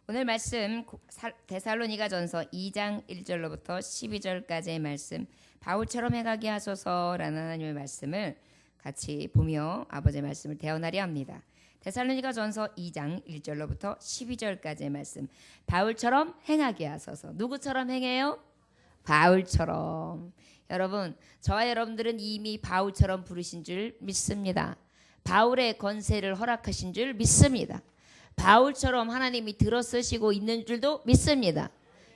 오늘 말씀 데살로니가전서 2장 1절로부터 12절까지의 말씀, 바울처럼 행하게 하소서라는 하나님의 말씀을 같이 보며 아버지의 말씀을 대언하려 합니다. 데살로니가전서 2장 1절로부터 12절까지의 말씀, 바울처럼 행하게 하소서. 누구처럼 행해요? 바울처럼. 여러분, 저와 여러분들은 이미 바울처럼 부르신 줄 믿습니다. 바울의 권세를 허락하신 줄 믿습니다. 바울처럼 하나님이 들어쓰시고 있는 줄도 믿습니다.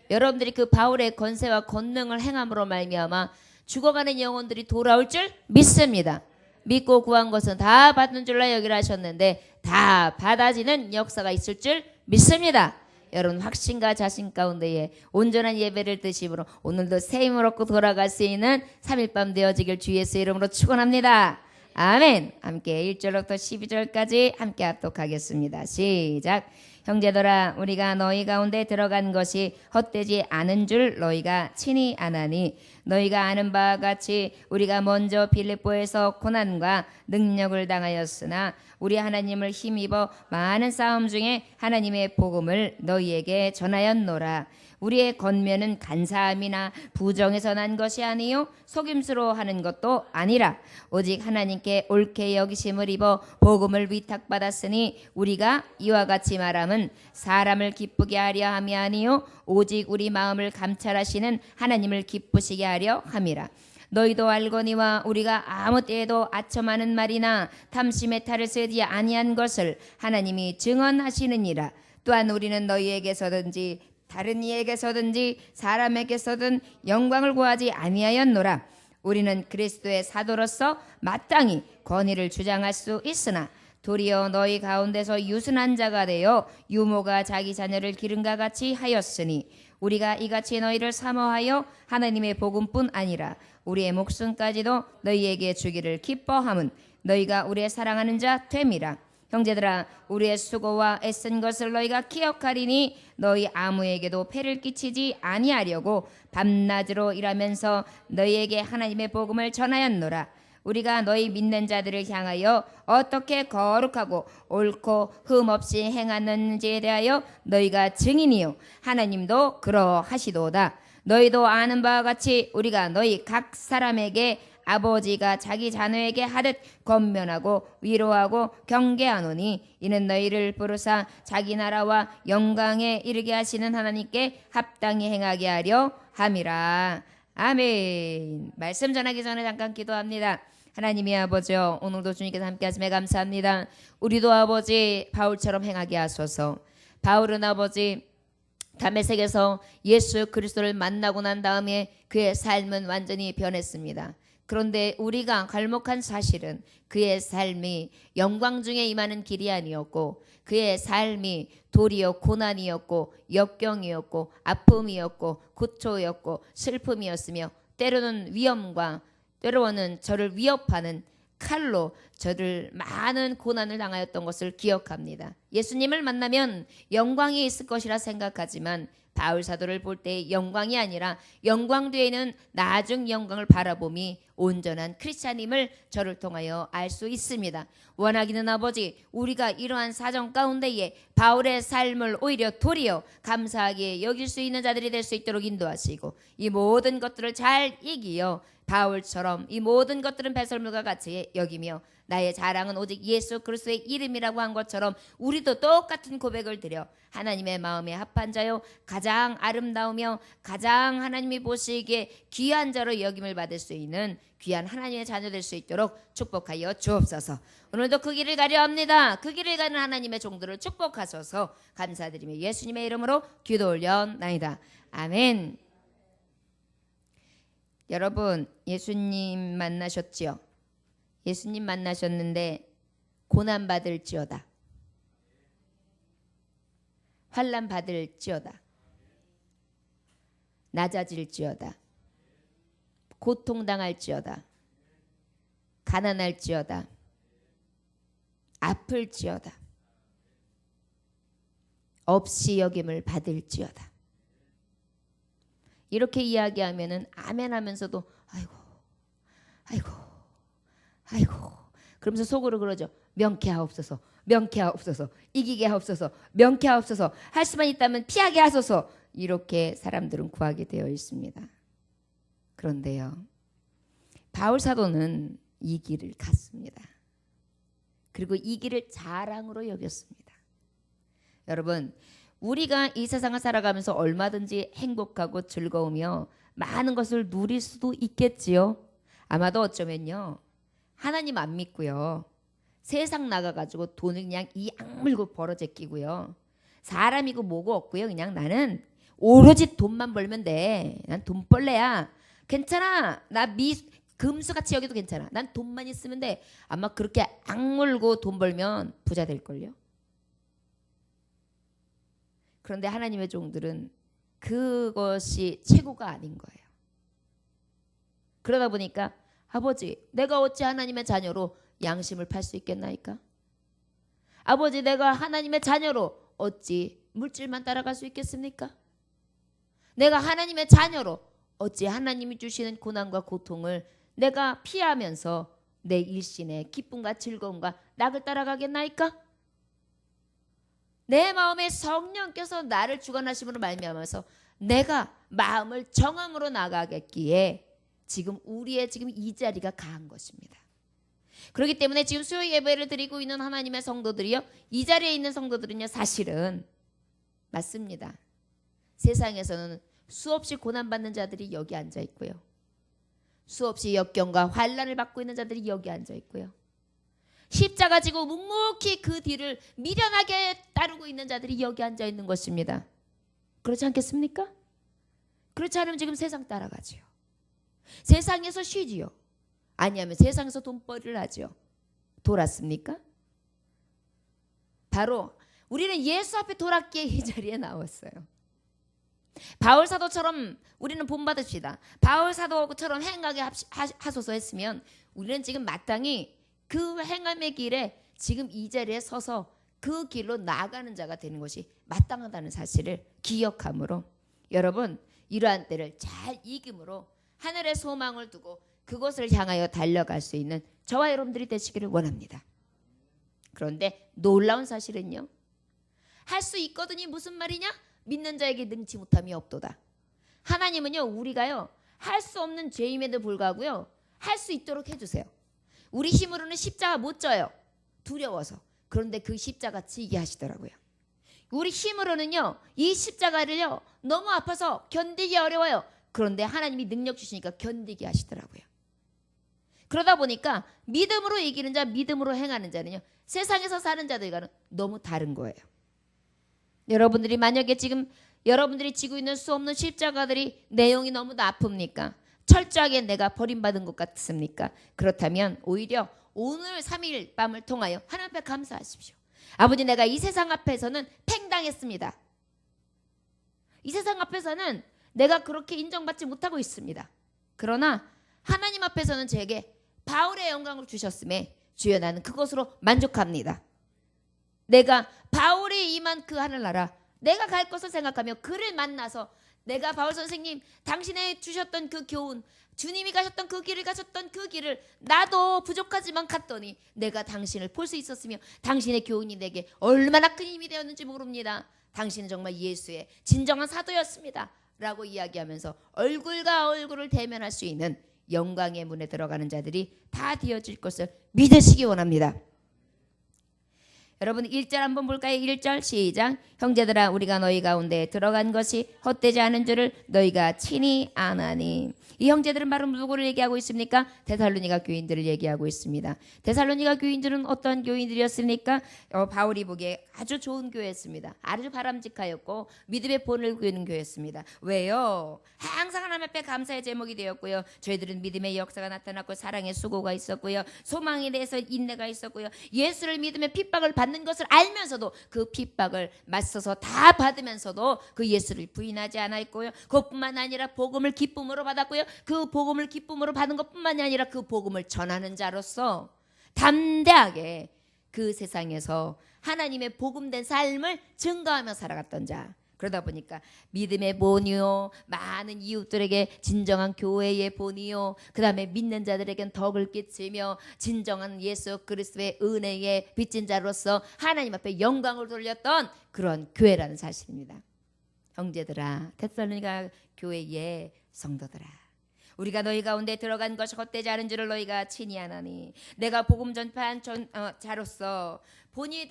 여러분들이 그 바울의 권세와 권능을 행함으로 말미암아 죽어가는 영혼들이 돌아올 줄 믿습니다. 믿고 구한 것은 다 받는 줄로 여기라 하셨는데 다 받아지는 역사가 있을 줄 믿습니다. 여러분, 확신과 자신 가운데에 온전한 예배를 드심으로 오늘도 새 힘을 얻고 돌아갈 수 있는 3일 밤 되어지길 주 예수의 이름으로 축원합니다. 아멘. 함께 1절부터 12절까지 함께 합독하겠습니다. 시작. 형제들아, 우리가 너희 가운데 들어간 것이 헛되지 않은 줄 너희가 친히 아나니, 너희가 아는 바와 같이 우리가 먼저 빌립보에서 고난과 능력을 당하였으나 우리 하나님을 힘입어 많은 싸움 중에 하나님의 복음을 너희에게 전하였노라. 우리의 권면은 간사함이나 부정에서 난 것이 아니요 속임수로 하는 것도 아니라 오직 하나님께 옳게 여기심을 입어 복음을 위탁받았으니 우리가 이와 같이 말함은 사람을 기쁘게 하려 함이 아니요 오직 우리 마음을 감찰하시는 하나님을 기쁘시게 하려 함이라. 너희도 알거니와 우리가 아무 때에도 아첨하는 말이나 탐심의 탈을 쓰지 아니한 것을 하나님이 증언하시느니라. 또한 우리는 너희에게서든지 다른 이에게서든지 사람에게서든 영광을 구하지 아니하였노라. 우리는 그리스도의 사도로서 마땅히 권위를 주장할 수 있으나 도리어 너희 가운데서 유순한 자가 되어 유모가 자기 자녀를 기름과 같이 하였으니 우리가 이같이 너희를 사모하여 하나님의 복음뿐 아니라 우리의 목숨까지도 너희에게 주기를 기뻐함은 너희가 우리의 사랑하는 자 됨이라. 형제들아, 우리의 수고와 애쓴 것을 너희가 기억하리니 너희 아무에게도 폐를 끼치지 아니하려고 밤낮으로 일하면서 너희에게 하나님의 복음을 전하였노라. 우리가 너희 믿는 자들을 향하여 어떻게 거룩하고 옳고 흠없이 행하는지에 대하여 너희가 증인이요 하나님도 그러하시도다. 너희도 아는 바와 같이 우리가 너희 각 사람에게 아버지가 자기 자녀에게 하듯 권면하고 위로하고 경계하노니 이는 너희를 부르사 자기 나라와 영광에 이르게 하시는 하나님께 합당히 행하게 하려 함이라. 아멘. 말씀 전하기 전에 잠깐 기도합니다. 하나님의 아버지여, 오늘도 주님께서 함께 하심에 감사합니다. 우리도 아버지 바울처럼 행하게 하소서. 바울은 아버지 다메섹에서 예수 그리스도를 만나고 난 다음에 그의 삶은 완전히 변했습니다. 그런데 우리가 갈목한 사실은 그의 삶이 영광 중에 임하는 길이 아니었고 그의 삶이 도리어 고난이었고 역경이었고 아픔이었고 고초였고 슬픔이었으며 때로는 위험과 때로는 저를 위협하는 칼로 저를 많은 고난을 당하였던 것을 기억합니다. 예수님을 만나면 영광이 있을 것이라 생각하지만 바울 사도를 볼 때 영광이 아니라 영광 뒤에는 나중 영광을 바라봄이 온전한 크리스찬임을 저를 통하여 알 수 있습니다. 원하기는 아버지, 우리가 이러한 사정 가운데에 바울의 삶을 오히려 도리어 감사하게 여길 수 있는 자들이 될 수 있도록 인도하시고 이 모든 것들을 잘 이기어 바울처럼 이 모든 것들은 배설물과 같이 여기며 나의 자랑은 오직 예수 그리스도의 이름이라고 한 것처럼 우리도 똑같은 고백을 드려 하나님의 마음에 합한 자요 가장 아름다우며 가장 하나님이 보시기에 귀한 자로 여김을 받을 수 있는 귀한 하나님의 자녀 될 수 있도록 축복하여 주옵소서. 오늘도 그 길을 가려 합니다. 그 길을 가는 하나님의 종들을 축복하소서. 감사드리며 예수님의 이름으로 기도 올려나이다. 아멘. 여러분, 예수님 만나셨지요? 예수님 만나셨는데 고난 받을지어다, 환난 받을지어다, 낮아질지어다, 고통당할지어다, 가난할지어다, 아플지어다, 없이 여김을 받을지어다. 이렇게 이야기하면은 아멘 하면서도 아이고 그러면서 속으로 그러죠. 명쾌하옵소서, 명쾌하옵소서, 이기게 하옵소서, 명쾌하옵소서, 할 수만 있다면 피하게 하소서, 이렇게 사람들은 구하게 되어 있습니다. 그런데요, 바울 사도는 이 길을 갔습니다. 그리고 이 길을 자랑으로 여겼습니다. 여러분, 우리가 이 세상을 살아가면서 얼마든지 행복하고 즐거우며 많은 것을 누릴 수도 있겠지요. 아마도 어쩌면요, 하나님 안 믿고요, 세상 나가가지고 돈을 그냥 이 악물고 벌어 제끼고요, 사람이고 뭐고 없고요, 그냥 나는 오로지 돈만 벌면 돼, 난 돈벌레야, 괜찮아, 나 금수같이 여기도 괜찮아, 난 돈만 있으면 돼, 아마 그렇게 악물고 돈 벌면 부자 될걸요. 그런데 하나님의 종들은 그것이 최고가 아닌 거예요. 그러다 보니까 아버지, 내가 어찌 하나님의 자녀로 양심을 팔 수 있겠나이까? 아버지, 내가 하나님의 자녀로 어찌 물질만 따라갈 수 있겠습니까? 내가 하나님의 자녀로 어찌 하나님이 주시는 고난과 고통을 내가 피하면서 내 일신의 기쁨과 즐거움과 낙을 따라가겠나이까? 내 마음에 성령께서 나를 주관하심으로 말미암아서 내가 마음을 정함으로 나가겠기에 지금 우리의 지금 이 자리가 가한 것입니다. 그렇기 때문에 지금 수요 예배를 드리고 있는 하나님의 성도들이요, 이 자리에 있는 성도들은요, 사실은 맞습니다. 세상에서는 수없이 고난받는 자들이 여기 앉아 있고요, 수없이 역경과 환난을 받고 있는 자들이 여기 앉아 있고요, 십자가 지고 묵묵히 그 뒤를 미련하게 따르고 있는 자들이 여기 앉아 있는 것입니다. 그렇지 않겠습니까? 그렇지 않으면 지금 세상 따라가지요. 세상에서 쉬지요. 아니하면 세상에서 돈벌이를 하지요. 돌았습니까? 바로 우리는 예수 앞에 돌았기에 이 자리에 나왔어요. 바울 사도처럼 우리는 본받읍시다. 바울 사도처럼 행하게 하소서 했으면 우리는 지금 마땅히 그 행함의 길에 지금 이 자리에 서서 그 길로 나아가는 자가 되는 것이 마땅하다는 사실을 기억함으로, 여러분, 이러한 때를 잘 이김으로 하늘의 소망을 두고 그곳을 향하여 달려갈 수 있는 저와 여러분들이 되시기를 원합니다. 그런데 놀라운 사실은요, 할 수 있거든이 무슨 말이냐? 믿는 자에게 능치 못함이 없도다. 하나님은요, 우리가요, 할 수 없는 죄임에도 불구하고요, 할 수 있도록 해주세요. 우리 힘으로는 십자가 못 져요. 두려워서. 그런데 그 십자가 지게 하시더라고요. 우리 힘으로는요, 이 십자가를요, 너무 아파서 견디기 어려워요. 그런데 하나님이 능력 주시니까 견디게 하시더라고요. 그러다 보니까 믿음으로 이기는 자, 믿음으로 행하는 자는요, 세상에서 사는 자들과는 너무 다른 거예요. 여러분들이 만약에 지금 여러분들이 지고 있는 수 없는 십자가들이 내용이 너무 아픕니까? 철저하게 내가 버림받은 것 같습니까? 그렇다면 오히려 오늘 3일 밤을 통하여 하나님 앞에 감사하십시오. 아버지, 내가 이 세상 앞에서는 팽당했습니다. 이 세상 앞에서는 내가 그렇게 인정받지 못하고 있습니다. 그러나 하나님 앞에서는 제게 바울의 영광을 주셨음에 주여, 나는 그것으로 만족합니다. 내가 바울이 임한 그 하늘나라, 내가 갈 것을 생각하며 그를 만나서 내가 바울 선생님, 당신의 주셨던 그 교훈, 주님이 가셨던 그 길을 가셨던 그 길을 나도 부족하지만 갔더니 내가 당신을 볼 수 있었으며 당신의 교훈이 내게 얼마나 큰 힘이 되었는지 모릅니다. 당신은 정말 예수의 진정한 사도였습니다 라고 이야기하면서 얼굴과 얼굴을 대면할 수 있는 영광의 문에 들어가는 자들이 다 되어질 것을 믿으시기 원합니다. 여러분 1절 한번 볼까요? 1절 시작. 형제들아, 우리가 너희 가운데 들어간 것이 헛되지 않은 줄을 너희가 친히 아나니. 이 형제들은 바로 누구를 얘기하고 있습니까? 데살로니가 교인들을 얘기하고 있습니다. 데살로니가 교인들은 어떤 교인들이었습니까? 바울이 보기에 아주 좋은 교회였습니다. 아주 바람직하였고 믿음의 본을 그리는 교회였습니다. 왜요? 항상 하나님 앞에 감사의 제목이 되었고요, 저희들은 믿음의 역사가 나타났고 사랑의 수고가 있었고요, 소망에 대해서 인내가 있었고요, 예수를 믿으며 핍박을 받는 것을 알면서도 그 핍박을 맞서서 다 받으면서도 그 예수를 부인하지 않았고요, 그것뿐만 아니라 복음을 기쁨으로 받았고요, 그 복음을 기쁨으로 받은 것뿐만이 아니라 그 복음을 전하는 자로서 담대하게 그 세상에서 하나님의 복음된 삶을 증거하며 살아갔던 자, 그러다 보니까 믿음의 본이요, 많은 이웃들에게 진정한 교회의 본이요, 그 다음에 믿는 자들에겐 덕을 끼치며 진정한 예수 그리스도의 은혜의 빚진 자로서 하나님 앞에 영광을 돌렸던 그런 교회라는 사실입니다. 형제들아, 테살로니가 교회의 성도들아, 우리가 너희 가운데 들어간 것이 헛되지 않은 줄을 너희가 친히 아나니, 내가 복음 전파한 자로서 본이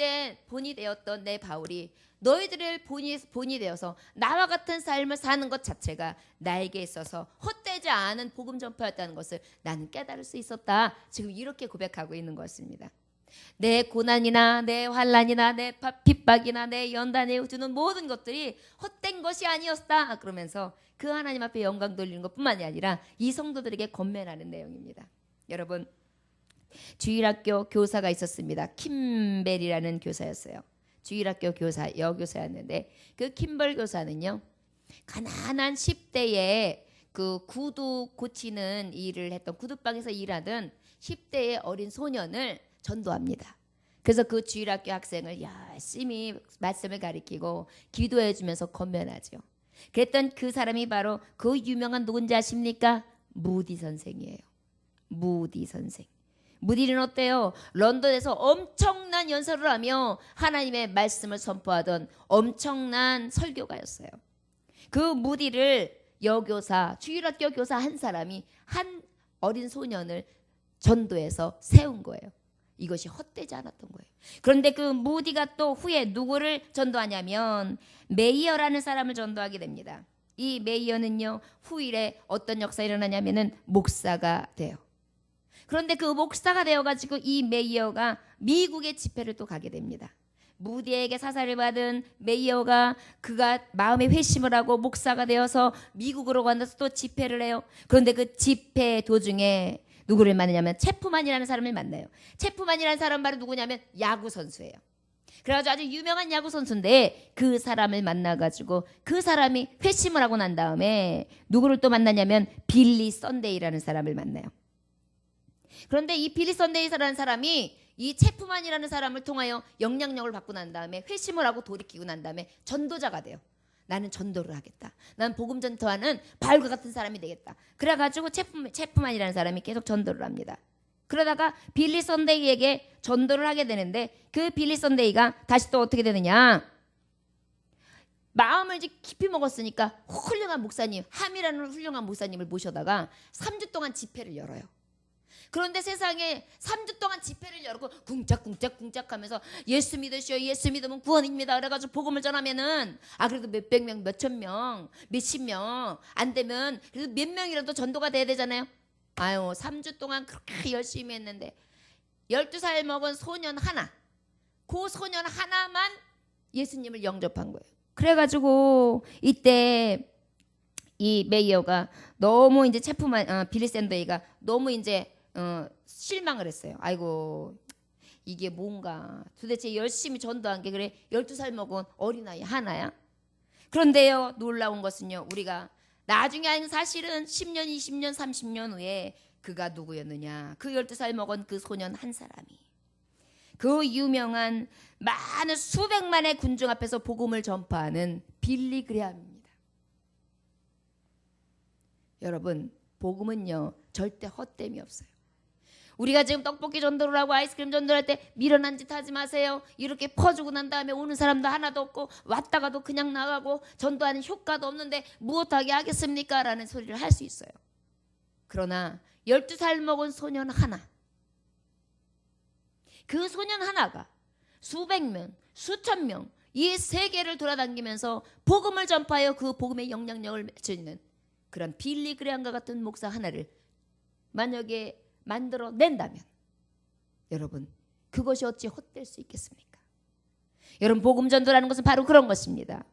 되었던 내 바울이 너희들을 본이 되어서 나와 같은 삶을 사는 것 자체가 나에게 있어서 헛되지 않은 복음 전파였다는 것을 나는 깨달을 수 있었다. 지금 이렇게 고백하고 있는 것입니다. 내 고난이나 내 환난이나 내 핍박이나 내 연단에 주는 모든 것들이 헛된 것이 아니었다. 그러면서 그 하나님 앞에 영광 돌리는 것뿐만이 아니라 이 성도들에게 권면하는 내용입니다. 여러분, 주일학교 교사가 있었습니다. 킴벨이라는 교사였어요. 주일학교 교사, 여교사였는데 그 킴벌 교사는요, 가난한 10대에 그 구두 고치는 일을 했던, 구두방에서 일하던 10대의 어린 소년을 전도합니다. 그래서 그 주일학교 학생을 열심히 말씀을 가르치고 기도해 주면서 권면하죠. 그랬던 그 사람이 바로 그 유명한 누군지 아십니까? 무디 선생이에요. 무디 선생. 무디는 어때요? 런던에서 엄청난 연설을 하며 하나님의 말씀을 선포하던 엄청난 설교가였어요. 그 무디를 여교사, 주일학교 교사 한 사람이 한 어린 소년을 전도해서 세운 거예요. 이것이 헛되지 않았던 거예요. 그런데 그 무디가 또 후에 누구를 전도하냐면 메이어라는 사람을 전도하게 됩니다. 이 메이어는요, 후일에 어떤 역사가 일어나냐면은 목사가 돼요. 그런데 그 목사가 되어가지고 이 메이어가 미국의 집회를 또 가게 됩니다. 무디에게 사사를 받은 메이어가 그가 마음에 회심을 하고 목사가 되어서 미국으로 가서 또 집회를 해요. 그런데 그 집회 도중에 누구를 만나냐면 체프만이라는 사람을 만나요. 체프만이라는 사람은 바로 누구냐면 야구 선수예요. 그래가지고 아주 유명한 야구 선수인데 그 사람을 만나가지고 그 사람이 회심을 하고 난 다음에 누구를 또 만나냐면 빌리 선데이라는 사람을 만나요. 그런데 이 빌리 선데이라는 사람이 이 체프만이라는 사람을 통하여 영향력을 받고 난 다음에 회심을 하고 돌이키고 난 다음에 전도자가 돼요. 나는 전도를 하겠다. 난 복음 전도하는 바울과 같은 사람이 되겠다. 그래가지고 체프만이라는 사람이 계속 전도를 합니다. 그러다가 빌리 선데이에게 전도를 하게 되는데 그 빌리 선데이가 다시 또 어떻게 되느냐? 마음을 이제 깊이 먹었으니까 훌륭한 목사님, 함이라는 훌륭한 목사님을 모셔다가 3주 동안 집회를 열어요. 그런데 세상에 3주 동안 집회를 열고 궁짝궁짝 하면서 예수 믿으시오, 예수 믿으면 구원입니다. 그래가지고 복음을 전하면은 그래도 몇백 명, 몇천 명, 몇십 명 안 되면 그래도 몇 명이라도 전도가 돼야 되잖아요. 3주 동안 그렇게 열심히 했는데 12살 먹은 소년 하나, 그 소년 하나만 예수님을 영접한 거예요. 그래가지고 이때 이 메이어가 너무 이제 빌리 샌더이가 너무 이제 실망을 했어요. 아이고, 이게 뭔가 도대체 열심히 전도한 게 그래 12살 먹은 어린아이 하나야? 그런데요, 놀라운 것은요, 우리가 나중에 아는 사실은 10년, 20년, 30년 후에 그가 누구였느냐? 그 12살 먹은 그 소년 한 사람이 그 유명한 많은 수백만의 군중 앞에서 복음을 전파하는 빌리 그레함입니다. 여러분, 복음은요 절대 헛됨이 없어요. 우리가 지금 떡볶이 전도를 하고 아이스크림 전도를 할 때 미련한 짓 하지 마세요. 이렇게 퍼주고 난 다음에 오는 사람도 하나도 없고 왔다가도 그냥 나가고 전도하는 효과도 없는데 무엇하게 하겠습니까? 라는 소리를 할 수 있어요. 그러나 12살 먹은 소년 하나, 그 소년 하나가 수백 명, 수천 명 이 세계를 돌아다니면서 복음을 전파하여 그 복음의 영향력을 맺는 그런 빌리 그레함과 같은 목사 하나를 만약에 만들어낸다면 여러분, 그것이 어찌 헛될 수 있겠습니까? 여러분, 복음 전도라는 것은 바로 그런 것입니다.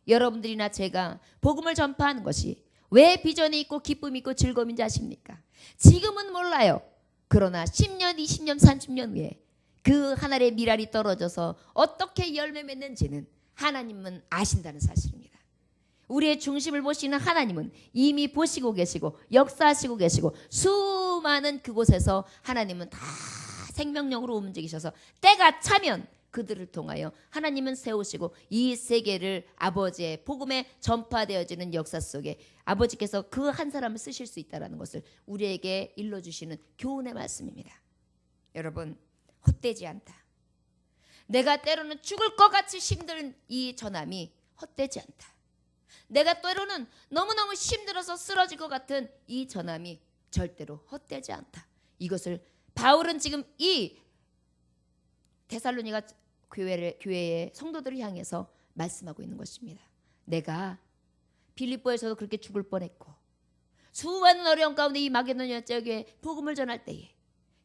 여러분들이나 제가 복음을 전파하는 것이 왜 비전이 있고 기쁨이 있고 즐거움인지 아십니까? 지금은 몰라요. 그러나 10년, 20년, 30년 후에 그 하늘의 미랄이 떨어져서 어떻게 열매 맺는지는 하나님은 아신다는 사실입니다. 우리의 중심을 보시는 하나님은 이미 보시고 계시고 역사하시고 계시고 수많은 그곳에서 하나님은 다 생명력으로 움직이셔서 때가 차면 그들을 통하여 하나님은 세우시고 이 세계를 아버지의 복음에 전파되어지는 역사 속에 아버지께서 그 한 사람을 쓰실 수 있다는 것을 우리에게 일러주시는 교훈의 말씀입니다. 여러분, 헛되지 않다. 내가 때로는 죽을 것 같이 힘든 이 전함이 헛되지 않다. 내가 때로는 너무너무 힘들어서 쓰러질 것 같은 이 전함이 절대로 헛되지 않다. 이것을 바울은 지금 이 데살로니가 교회의 성도들을 향해서 말씀하고 있는 것입니다. 내가 빌립보에서도 그렇게 죽을 뻔했고 수많은 어려움 가운데 이 마게도냐 지역에 복음을 전할 때에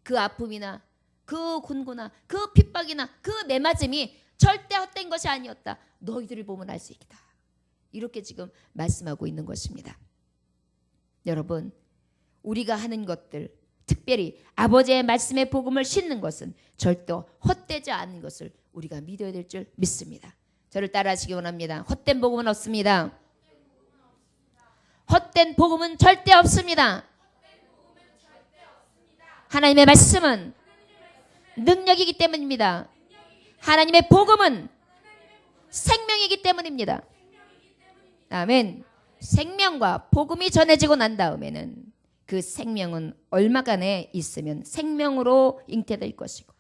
그 아픔이나 그 곤고나 그 핍박이나 그 매맞음이 절대 헛된 것이 아니었다. 너희들을 보면 알 수 있다. 이렇게 지금 말씀하고 있는 것입니다. 여러분, 우리가 하는 것들, 특별히 아버지의 말씀의 복음을 싣는 것은 절대 헛되지 않은 것을 우리가 믿어야 될 줄 믿습니다. 저를 따라하시기 원합니다. 헛된 복음은 없습니다. 헛된 복음은 절대 없습니다. 하나님의 말씀은 능력이기 때문입니다. 하나님의 복음은 생명이기 때문입니다. 아멘. 생명과 복음이 전해지고 난 다음에는 그 생명은 얼마간에 있으면 생명으로 잉태될 것이고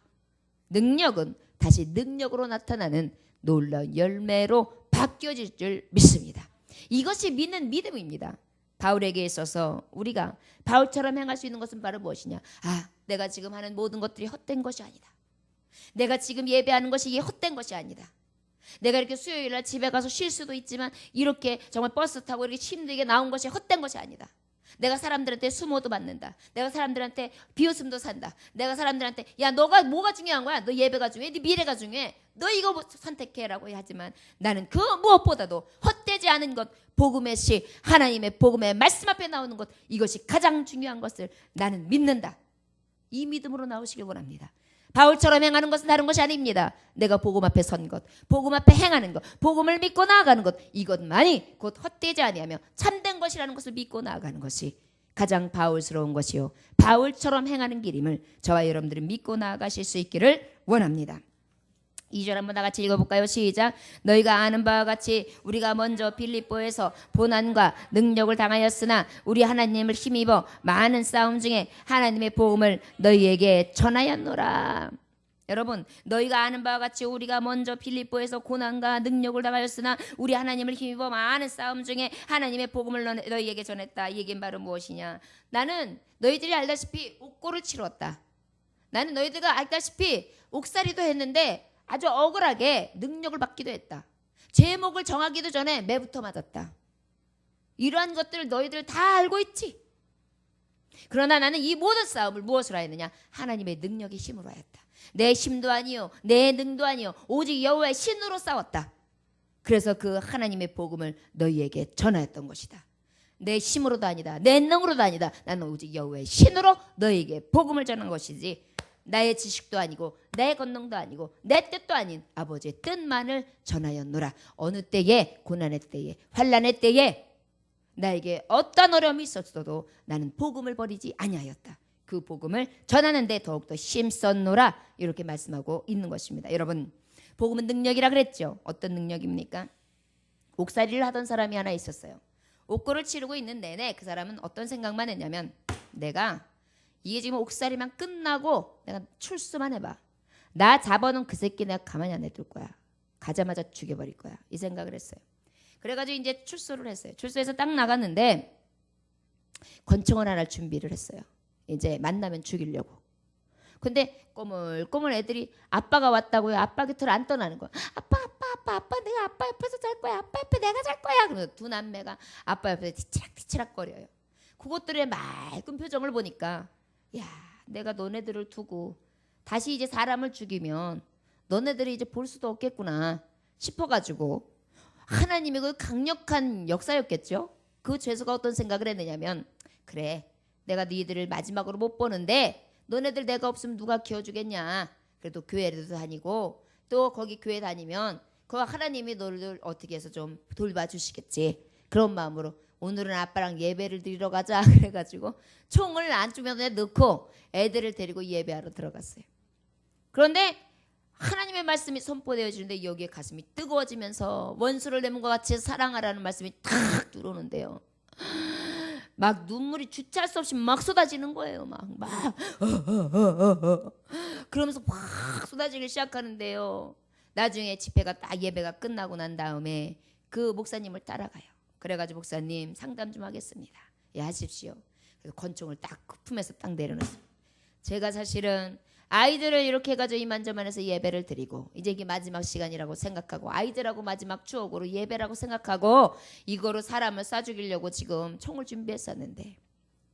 능력은 다시 능력으로 나타나는 놀라운 열매로 바뀌어질 줄 믿습니다. 이것이 믿는 믿음입니다. 바울에게 있어서 우리가 바울처럼 행할 수 있는 것은 바로 무엇이냐? 내가 지금 하는 모든 것들이 헛된 것이 아니다. 내가 지금 예배하는 것이 이게 헛된 것이 아니다. 내가 이렇게 수요일날 집에 가서 쉴 수도 있지만 이렇게 정말 버스 타고 이렇게 힘들게 나온 것이 헛된 것이 아니다. 내가 사람들한테 수모도 받는다. 내가 사람들한테 비웃음도 산다. 내가 사람들한테 야 너가 뭐가 중요한 거야? 너 예배가 중요해? 네 미래가 중요해? 너 이거 선택해라고 하지만 나는 그 무엇보다도 헛되지 않은 것, 복음의 시, 하나님의 복음의 말씀 앞에 나오는 것, 이것이 가장 중요한 것을 나는 믿는다. 이 믿음으로 나오시길 원합니다. 바울처럼 행하는 것은 다른 것이 아닙니다. 내가 복음 앞에 선 것, 복음 앞에 행하는 것, 복음을 믿고 나아가는 것, 이것만이 곧 헛되지 아니하며 참된 것이라는 것을 믿고 나아가는 것이 가장 바울스러운 것이요, 바울처럼 행하는 길임을 저와 여러분들이 믿고 나아가실 수 있기를 원합니다. 2절 한번 다 같이 읽어볼까요? 시작. 너희가 아는 바와 같이 우리가 먼저 빌립보에서 고난과 능력을 당하였으나 우리 하나님을 힘입어 많은 싸움 중에 하나님의 복음을 너희에게 전하였노라. 여러분, 너희가 아는 바와 같이 우리가 먼저 빌립보에서 고난과 능력을 당하였으나 우리 하나님을 힘입어 많은 싸움 중에 하나님의 복음을 너희에게 전했다. 이 얘기는 바로 무엇이냐? 나는 너희들이 알다시피 옥고를 치렀다. 나는 너희들과 알다시피 옥살이도 했는데 아주 억울하게 능력을 받기도 했다. 제목을 정하기도 전에 매부터 맞았다. 이러한 것들을 너희들 다 알고 있지. 그러나 나는 이 모든 싸움을 무엇으로 하였느냐? 하나님의 능력의 힘으로 하였다. 내 힘도 아니요 내 능도 아니요 오직 여호와의 신으로 싸웠다. 그래서 그 하나님의 복음을 너희에게 전하였던 것이다. 내 힘으로도 아니다. 내 능으로도 아니다. 나는 오직 여호와의 신으로 너희에게 복음을 전한 것이지 나의 지식도 아니고 내 권능도 아니고 내 뜻도 아닌 아버지의 뜻만을 전하였노라. 어느 때에, 고난의 때에, 환난의 때에 나에게 어떤 어려움이 있었어도 나는 복음을 버리지 아니하였다. 그 복음을 전하는데 더욱더 힘썼노라. 이렇게 말씀하고 있는 것입니다. 여러분, 복음은 능력이라 그랬죠. 어떤 능력입니까? 옥살이를 하던 사람이 하나 있었어요. 옥고를 치르고 있는 내내 그 사람은 어떤 생각만 했냐면, 내가 이게 지금 옥살이만 끝나고 내가 출소만 해봐. 나 잡아놓은 그 새끼 내가 가만히 안 냅둘 거야. 가자마자 죽여버릴 거야. 이 생각을 했어요. 그래가지고 이제 출소를 했어요. 출소해서 딱 나갔는데 권총을 하나 준비를 했어요. 이제 만나면 죽이려고. 근데 꼬물꼬물 애들이 아빠가 왔다고요. 아빠 곁을 안 떠나는 거야. 아빠 내가 아빠 옆에서 잘 거야. 아빠 옆에 내가 잘 거야. 그러면서 두 남매가 아빠 옆에서 티치락티치락 거려요. 그것들의 맑은 표정을 보니까 야, 내가 너네들을 두고 다시 이제 사람을 죽이면 너네들이 이제 볼 수도 없겠구나 싶어가지고, 하나님의 그 강력한 역사였겠죠. 그 죄수가 어떤 생각을 했느냐면, 그래 내가 너희들을 마지막으로 못 보는데 너네들 내가 없으면 누가 키워주겠냐. 그래도 교회도 다니고 또 거기 교회 다니면 그 하나님이 너희들 어떻게 해서 좀 돌봐주시겠지. 그런 마음으로 오늘은 아빠랑 예배를 드리러 가자. 그래가지고 총을 안주머니에 넣고 애들을 데리고 예배하러 들어갔어요. 그런데 하나님의 말씀이 선포되어 주는데 여기에 가슴이 뜨거워지면서 원수를 내는 것 같이 사랑하라는 말씀이 탁 들어오는데요. 막 눈물이 주체할 수 없이 막 쏟아지는 거예요. 막 그러면서 확 쏟아지기 시작하는데요. 나중에 집회가 딱 예배가 끝나고 난 다음에 그 목사님을 따라가요. 그래가지고 목사님 상담 좀 하겠습니다. 예, 하십시오. 그래서 권총을 딱 품에서 딱 내려놨어요. 제가 사실은 아이들을 이렇게 해가지고 이만저만해서 예배를 드리고 이제 이게 마지막 시간이라고 생각하고 아이들하고 마지막 추억으로 예배라고 생각하고 이거로 사람을 쏴 죽이려고 지금 총을 준비했었는데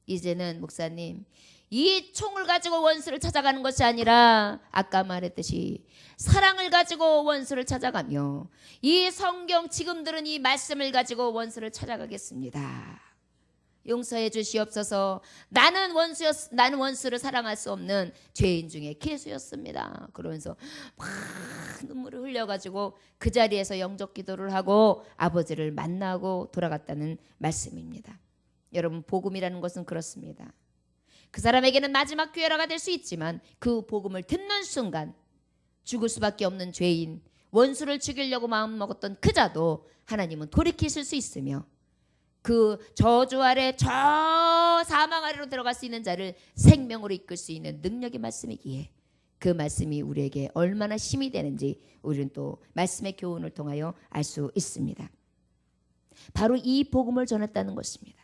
이제는 목사님 이 총을 가지고 원수를 찾아가는 것이 아니라 아까 말했듯이 사랑을 가지고 원수를 찾아가며 이 성경 지금 들은 이 말씀을 가지고 원수를 찾아가겠습니다. 용서해 주시옵소서. 나는 원수를 사랑할 수 없는 죄인 중에 개수였습니다. 그러면서 막 눈물을 흘려가지고 그 자리에서 영적 기도를 하고 아버지를 만나고 돌아갔다는 말씀입니다. 여러분 복음이라는 것은 그렇습니다. 그 사람에게는 마지막 기회가 될 수 있지만 그 복음을 듣는 순간 죽을 수밖에 없는 죄인 원수를 죽이려고 마음먹었던 그 자도 하나님은 돌이키실 수 있으며 그 저주 아래 저 사망 아래로 들어갈 수 있는 자를 생명으로 이끌 수 있는 능력의 말씀이기에 그 말씀이 우리에게 얼마나 힘이 되는지 우리는 또 말씀의 교훈을 통하여 알 수 있습니다. 바로 이 복음을 전했다는 것입니다.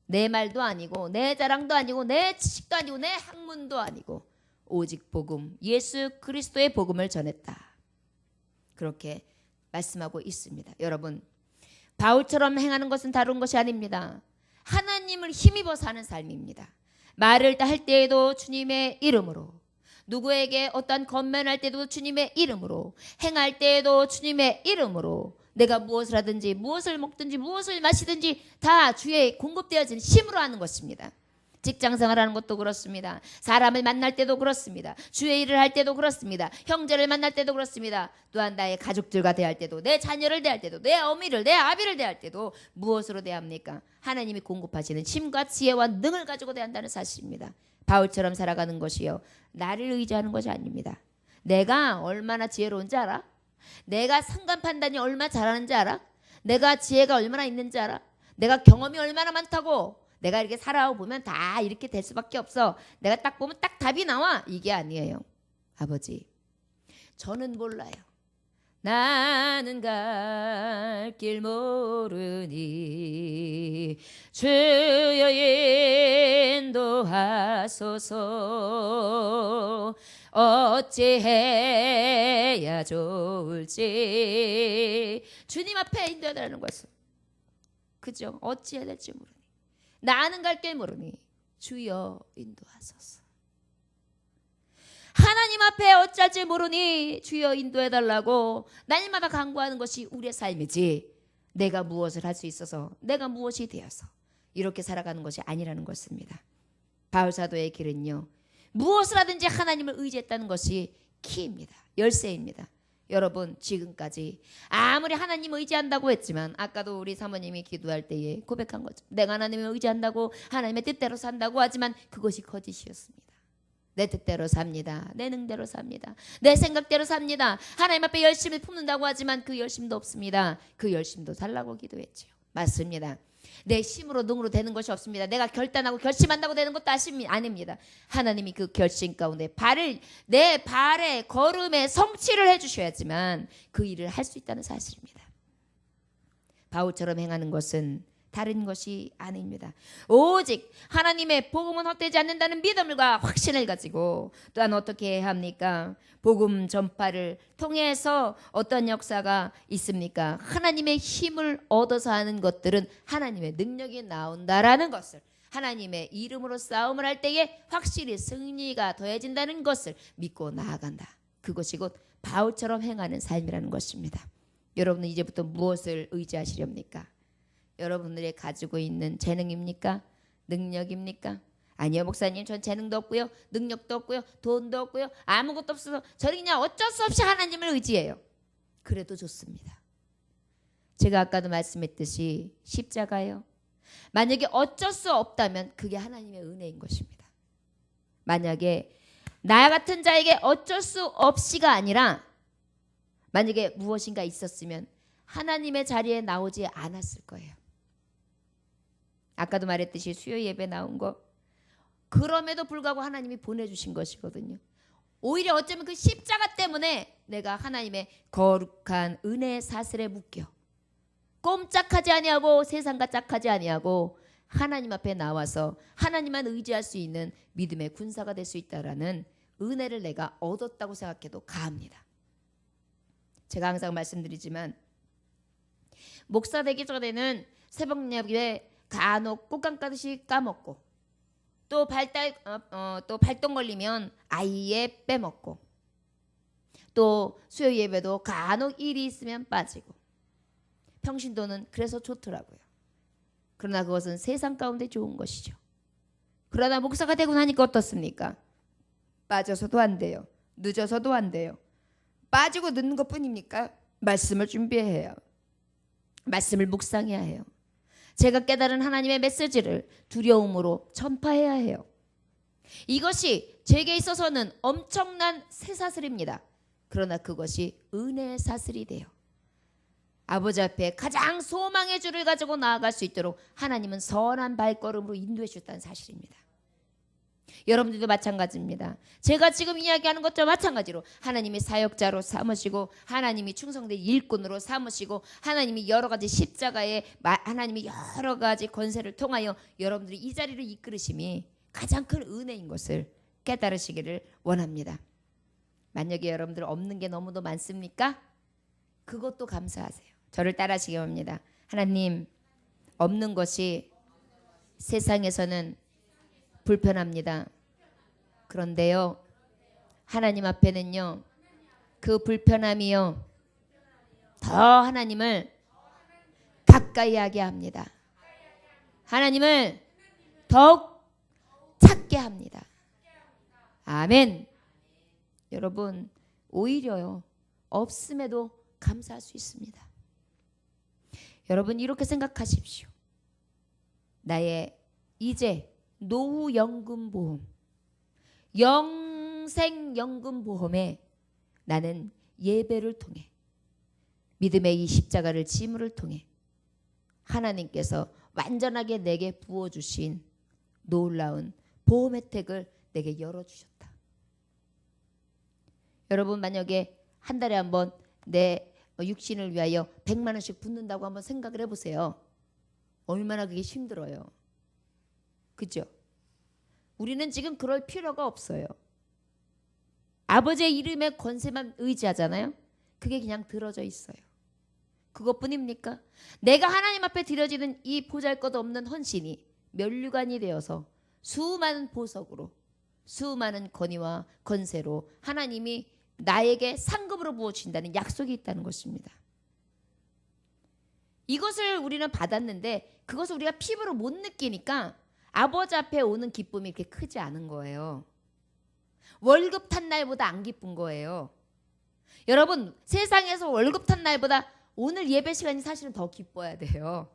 내 말도 아니고 내 자랑도 아니고 내 지식도 아니고 내 학문도 아니고 오직 복음 예수 그리스도의 복음을 전했다. 그렇게 말씀하고 있습니다. 여러분 바울처럼 행하는 것은 다른 것이 아닙니다. 하나님을 힘입어 사는 삶입니다. 말을 할 때에도 주님의 이름으로 누구에게 어떠한 권면할 때도 주님의 이름으로 행할 때에도 주님의 이름으로 내가 무엇을 하든지 무엇을 먹든지 무엇을 마시든지 다 주의 공급되어진 힘으로 하는 것입니다. 직장생활하는 것도 그렇습니다. 사람을 만날 때도 그렇습니다. 주의 일을 할 때도 그렇습니다. 형제를 만날 때도 그렇습니다. 또한 나의 가족들과 대할 때도 내 자녀를 대할 때도 내 어미를 내 아비를 대할 때도 무엇으로 대합니까? 하나님이 공급하시는 힘과 지혜와 능을 가지고 대한다는 사실입니다. 바울처럼 살아가는 것이요 나를 의지하는 것이 아닙니다. 내가 얼마나 지혜로운지 알아? 내가 상관 판단이 얼마나 잘하는지 알아? 내가 지혜가 얼마나 있는지 알아? 내가 경험이 얼마나 많다고? 내가 이렇게 살아보면 다 이렇게 될 수밖에 없어. 내가 딱 보면 딱 답이 나와. 이게 아니에요. 아버지, 저는 몰라요. 나는 갈 길 모르니 주여 인도하소서. 어찌해야 좋을지 주님 앞에 인도하라는 것은 그죠? 어찌해야 될지 모르니 나는 갈 길 모르니 주여 인도하소서. 하나님 앞에 어찌할지 모르니 주여 인도해달라고 날마다 간구하는 것이 우리의 삶이지 내가 무엇을 할 수 있어서 내가 무엇이 되어서 이렇게 살아가는 것이 아니라는 것입니다. 바울사도의 길은요 무엇을 하든지 하나님을 의지했다는 것이 키입니다. 열쇠입니다. 여러분 지금까지 아무리 하나님 의지한다고 했지만 아까도 우리 사모님이 기도할 때에 고백한 거죠. 내가 하나님을 의지한다고 하나님의 뜻대로 산다고 하지만 그것이 거짓이었습니다. 내 뜻대로 삽니다. 내 능대로 삽니다. 내 생각대로 삽니다. 하나님 앞에 열심을 품는다고 하지만 그 열심도 없습니다. 그 열심도 달라고 기도했죠. 맞습니다. 내 힘으로 능으로 되는 것이 없습니다. 내가 결단하고 결심한다고 되는 것도 아닙니다. 하나님이 그 결심 가운데 내 발의 걸음에 성취를 해주셔야지만 그 일을 할 수 있다는 사실입니다. 바울처럼 행하는 것은 다른 것이 아닙니다. 오직 하나님의 복음은 헛되지 않는다는 믿음과 확신을 가지고 또한 어떻게 해야 합니까? 복음 전파를 통해서 어떤 역사가 있습니까? 하나님의 힘을 얻어서 하는 것들은 하나님의 능력이 나온다라는 것을 하나님의 이름으로 싸움을 할 때에 확실히 승리가 더해진다는 것을 믿고 나아간다. 그것이 곧 바울처럼 행하는 삶이라는 것입니다. 여러분은 이제부터 무엇을 의지하시렵니까? 여러분들이 가지고 있는 재능입니까? 능력입니까? 아니요 목사님 전 재능도 없고요 능력도 없고요 돈도 없고요 아무것도 없어서 저는 그냥 어쩔 수 없이 하나님을 의지해요. 그래도 좋습니다. 제가 아까도 말씀했듯이 십자가요 만약에 어쩔 수 없다면 그게 하나님의 은혜인 것입니다. 만약에 나 같은 자에게 어쩔 수 없이가 아니라 만약에 무엇인가 있었으면 하나님의 자리에 나오지 않았을 거예요. 아까도 말했듯이 수요 예배 나온 거 그럼에도 불구하고 하나님이 보내주신 것이거든요. 오히려 어쩌면 그 십자가 때문에 내가 하나님의 거룩한 은혜의 사슬에 묶여 꼼짝하지 아니하고 세상과 짝하지 아니하고 하나님 앞에 나와서 하나님만 의지할 수 있는 믿음의 군사가 될 수 있다라는 은혜를 내가 얻었다고 생각해도 가합니다. 제가 항상 말씀드리지만 목사 되기 전에는 새벽 예배 간혹 꽃감 까듯이 까먹고 또 발동 걸리면 아예 빼먹고 또 수요 예배도 간혹 일이 있으면 빠지고 평신도는 그래서 좋더라고요. 그러나 그것은 세상 가운데 좋은 것이죠. 그러나 목사가 되고 나니까 어떻습니까? 빠져서도 안 돼요. 늦어서도 안 돼요. 빠지고 늦는 것뿐입니까? 말씀을 준비해야 해요. 말씀을 묵상해야 해요. 제가 깨달은 하나님의 메시지를 두려움으로 전파해야 해요. 이것이 제게 있어서는 엄청난 쇠사슬입니다. 그러나 그것이 은혜의 사슬이 돼요. 아버지 앞에 가장 소망의 줄을 가지고 나아갈 수 있도록 하나님은 선한 발걸음으로 인도해 주셨다는 사실입니다. 여러분들도 마찬가지입니다. 제가 지금 이야기하는 것과 마찬가지로 하나님이 사역자로 삼으시고 하나님이 충성된 일꾼으로 삼으시고 하나님이 여러 가지 십자가에 하나님이 여러 가지 권세를 통하여 여러분들이 이 자리를 이끌으심이 가장 큰 은혜인 것을 깨달으시기를 원합니다. 만약에 여러분들 없는 게 너무도 많습니까? 그것도 감사하세요. 저를 따라하시기 바랍니다. 하나님, 없는 것이 세상에서는 불편합니다. 그런데요, 하나님 앞에는요, 그 불편함이요, 더 하나님을 가까이 하게 합니다. 하나님을 더욱 찾게 합니다. 아멘. 여러분, 오히려요, 없음에도 감사할 수 있습니다. 여러분 이렇게 생각하십시오. 나의 이제 노후연금보험, 영생연금보험에 나는 예배를 통해 믿음의 이 십자가를 지물을 통해 하나님께서 완전하게 내게 부어주신 놀라운 보험 혜택을 내게 열어주셨다. 여러분 만약에 한 달에 한 번 내 육신을 위하여 100만 원씩 붓는다고 한번 생각을 해보세요. 얼마나 그게 힘들어요. 그죠? 우리는 지금 그럴 필요가 없어요. 아버지의 이름의 권세만 의지하잖아요. 그게 그냥 들어져 있어요. 그것뿐입니까? 내가 하나님 앞에 드려지는 이 보잘것없는 헌신이 면류관이 되어서 수많은 보석으로 수많은 권위와 권세로 하나님이 나에게 상급으로 부어주신다는 약속이 있다는 것입니다. 이것을 우리는 받았는데 그것을 우리가 피부로 못 느끼니까 아버지 앞에 오는 기쁨이 그렇게 크지 않은 거예요. 월급 탄 날보다 안 기쁜 거예요. 여러분 세상에서 월급 탄 날보다 오늘 예배 시간이 사실은 더 기뻐야 돼요.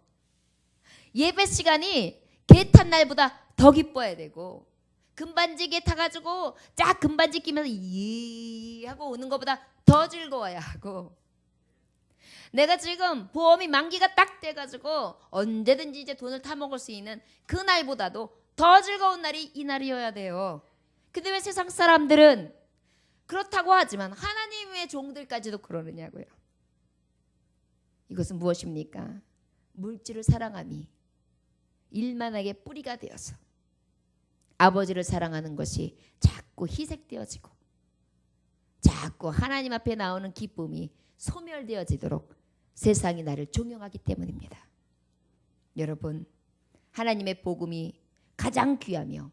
예배 시간이 개 탄 날보다 더 기뻐야 되고 금반지게 타가지고 쫙 금반지 끼면서 이 하고 오는 것보다 더 즐거워야 하고 내가 지금 보험이 만기가 딱 돼가지고 언제든지 이제 돈을 타먹을 수 있는 그 날보다도 더 즐거운 날이 이 날이어야 돼요. 근데 왜 세상 사람들은 그렇다고 하지만 하나님의 종들까지도 그러느냐고요. 이것은 무엇입니까? 물질을 사랑함이 일만하게 뿌리가 되어서 아버지를 사랑하는 것이 자꾸 희색되어지고 자꾸 하나님 앞에 나오는 기쁨이 소멸되어지도록 세상이 나를 종용하기 때문입니다. 여러분 하나님의 복음이 가장 귀하며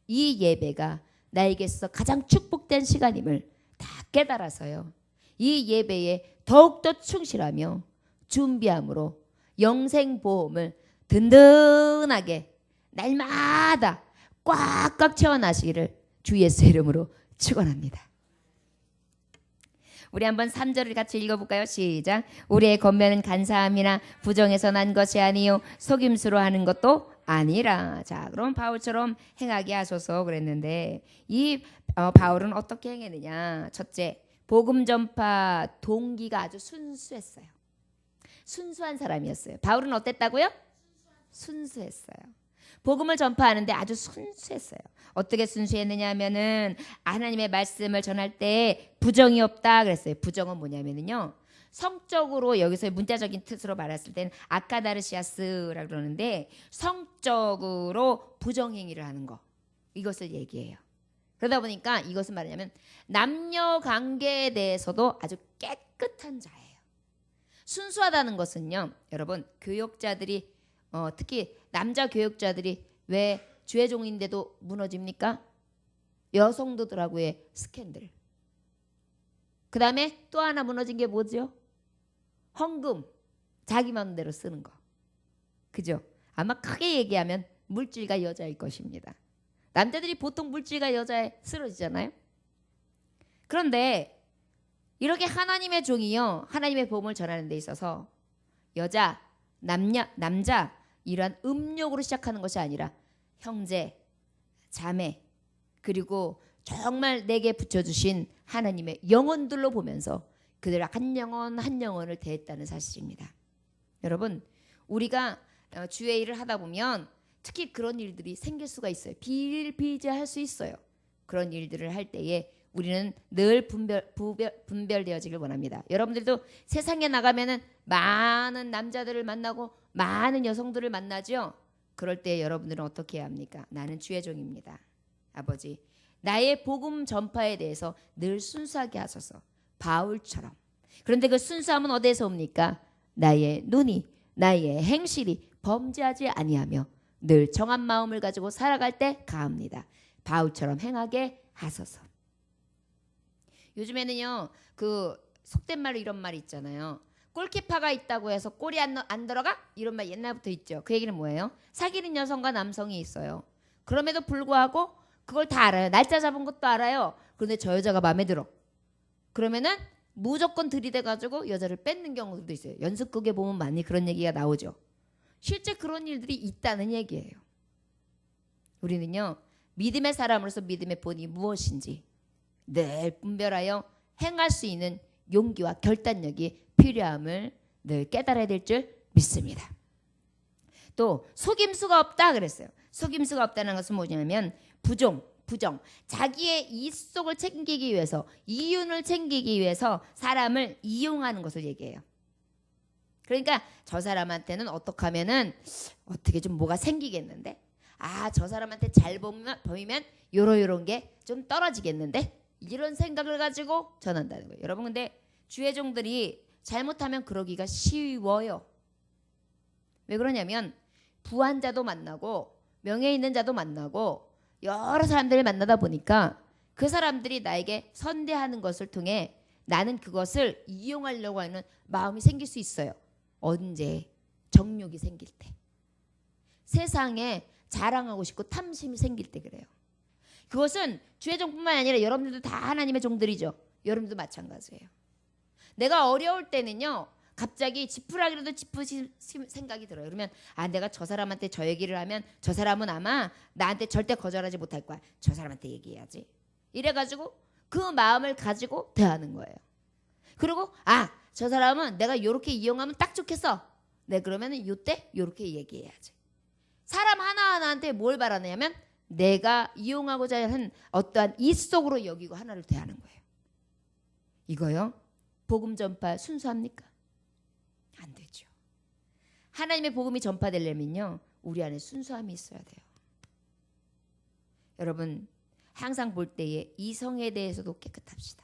이 예배가 나에게서 가장 축복된 시간임을 다 깨달아서요. 이 예배에 더욱더 충실하며 준비함으로 영생보험을 든든하게 날마다 꽉꽉 채워나시기를 주 예수의 이름으로 축원합니다. 우리 한번 3절을 같이 읽어볼까요? 시작. 우리의 권면은 간사함이나 부정에서 난 것이 아니요 속임수로 하는 것도 아니라. 자, 그럼 바울처럼 행하게 하소서 그랬는데 이 바울은 어떻게 행했느냐? 첫째, 복음 전파 동기가 아주 순수했어요. 순수한 사람이었어요. 바울은 어땠다고요? 순수했어요. 복음을 전파하는데 아주 순수했어요. 어떻게 순수했느냐 하면은 하나님의 말씀을 전할 때 부정이 없다 그랬어요. 부정은 뭐냐면은요. 성적으로 여기서 문자적인 뜻으로 말했을 때는 아카다르시아스라고 그러는데 성적으로 부정행위를 하는 거. 이것을 얘기해요. 그러다 보니까 이것은 말하냐면 남녀 관계에 대해서도 아주 깨끗한 자예요. 순수하다는 것은요. 여러분 교역자들이 특히 남자 교역자들이 왜 주의 종인데도 무너집니까? 여성도들하고의 스캔들. 그 다음에 또 하나 무너진 게 뭐죠? 헌금. 자기 마음대로 쓰는 거. 그죠? 아마 크게 얘기하면 물질과 여자일 것입니다. 남자들이 보통 물질과 여자에 쓰러지잖아요. 그런데 이렇게 하나님의 종이요. 하나님의 복음을 전하는 데 있어서 여자, 남자 이러한 음욕으로 시작하는 것이 아니라 형제, 자매 그리고 정말 내게 붙여주신 하나님의 영혼들로 보면서 그들 한 영혼 한 영혼을 대했다는 사실입니다. 여러분 우리가 주의 일을 하다 보면 특히 그런 일들이 생길 수가 있어요. 비일비재할 수 있어요. 그런 일들을 할 때에 우리는 늘 분별되어지길 원합니다. 여러분들도 세상에 나가면은 많은 남자들을 만나고 많은 여성들을 만나죠. 그럴 때 여러분들은 어떻게 해야 합니까? 나는 주의 종입니다. 아버지 나의 복음 전파에 대해서 늘 순수하게 하소서. 바울처럼. 그런데 그 순수함은 어디에서 옵니까? 나의 눈이 나의 행실이 범죄하지 아니하며 늘 정한 마음을 가지고 살아갈 때 가합니다. 바울처럼 행하게 하소서. 요즘에는요 그 속된 말로 이런 말이 있잖아요. 골키퍼가 있다고 해서 골이 안 들어가? 이런 말 옛날부터 있죠. 그 얘기는 뭐예요? 사귀는 여성과 남성이 있어요. 그럼에도 불구하고 그걸 다 알아요. 날짜 잡은 것도 알아요. 그런데 저 여자가 마음에 들어. 그러면은 무조건 들이대가지고 여자를 뺏는 경우도 있어요. 연습극에 보면 많이 그런 얘기가 나오죠. 실제 그런 일들이 있다는 얘기예요. 우리는요 믿음의 사람으로서 믿음의 본이 무엇인지 늘 분별하여 행할 수 있는 용기와 결단력이 필요함을 늘 깨달아야 될 줄 믿습니다. 또 속임수가 없다 그랬어요. 속임수가 없다는 것은 뭐냐면 부정 자기의 이속을 챙기기 위해서 이윤을 챙기기 위해서 사람을 이용하는 것을 얘기해요. 그러니까 저 사람한테는 어떻게 하면은 어떻게 좀 뭐가 생기겠는데 저 사람한테 잘 보이면 요런 게 좀 떨어지겠는데 이런 생각을 가지고 전한다는 거예요. 여러분 근데 주의 종들이 잘못하면 그러기가 쉬워요. 왜 그러냐면 부한 자도 만나고 명예 있는 자도 만나고 여러 사람들을 만나다 보니까 그 사람들이 나에게 선대하는 것을 통해 나는 그것을 이용하려고 하는 마음이 생길 수 있어요. 언제? 정욕이 생길 때. 세상에 자랑하고 싶고 탐심이 생길 때 그래요. 그것은 주의 종뿐만 아니라 여러분들도 다 하나님의 종들이죠. 여러분도 마찬가지예요. 내가 어려울 때는요. 갑자기 지푸라기라도 짚으실 생각이 들어요. 그러면 내가 저 사람한테 저 얘기를 하면 저 사람은 아마 나한테 절대 거절하지 못할 거야. 저 사람한테 얘기해야지. 이래가지고 그 마음을 가지고 대하는 거예요. 그리고 저 사람은 내가 요렇게 이용하면 딱 좋겠어. 네 그러면은 요때 요렇게 얘기해야지. 사람 하나하나한테 뭘 바라냐면 내가 이용하고자 하는 어떠한 이속으로 여기고 하나를 대하는 거예요. 이거요. 복음 전파 순수합니까? 안 되죠. 하나님의 복음이 전파되려면요. 우리 안에 순수함이 있어야 돼요. 여러분 항상 볼 때에 이성에 대해서도 깨끗합시다.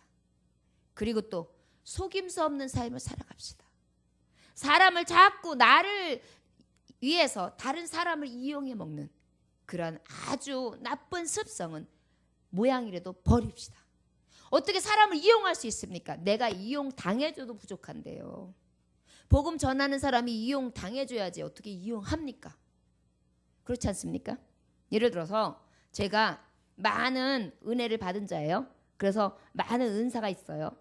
그리고 또 속임수 없는 삶을 살아갑시다. 사람을 자꾸 나를 위해서 다른 사람을 이용해 먹는 그런 아주 나쁜 습성은 모양이라도 버립시다. 어떻게 사람을 이용할 수 있습니까? 내가 이용당해줘도 부족한데요. 복음 전하는 사람이 이용당해줘야지 어떻게 이용합니까? 그렇지 않습니까? 예를 들어서 제가 많은 은혜를 받은 자예요. 그래서 많은 은사가 있어요.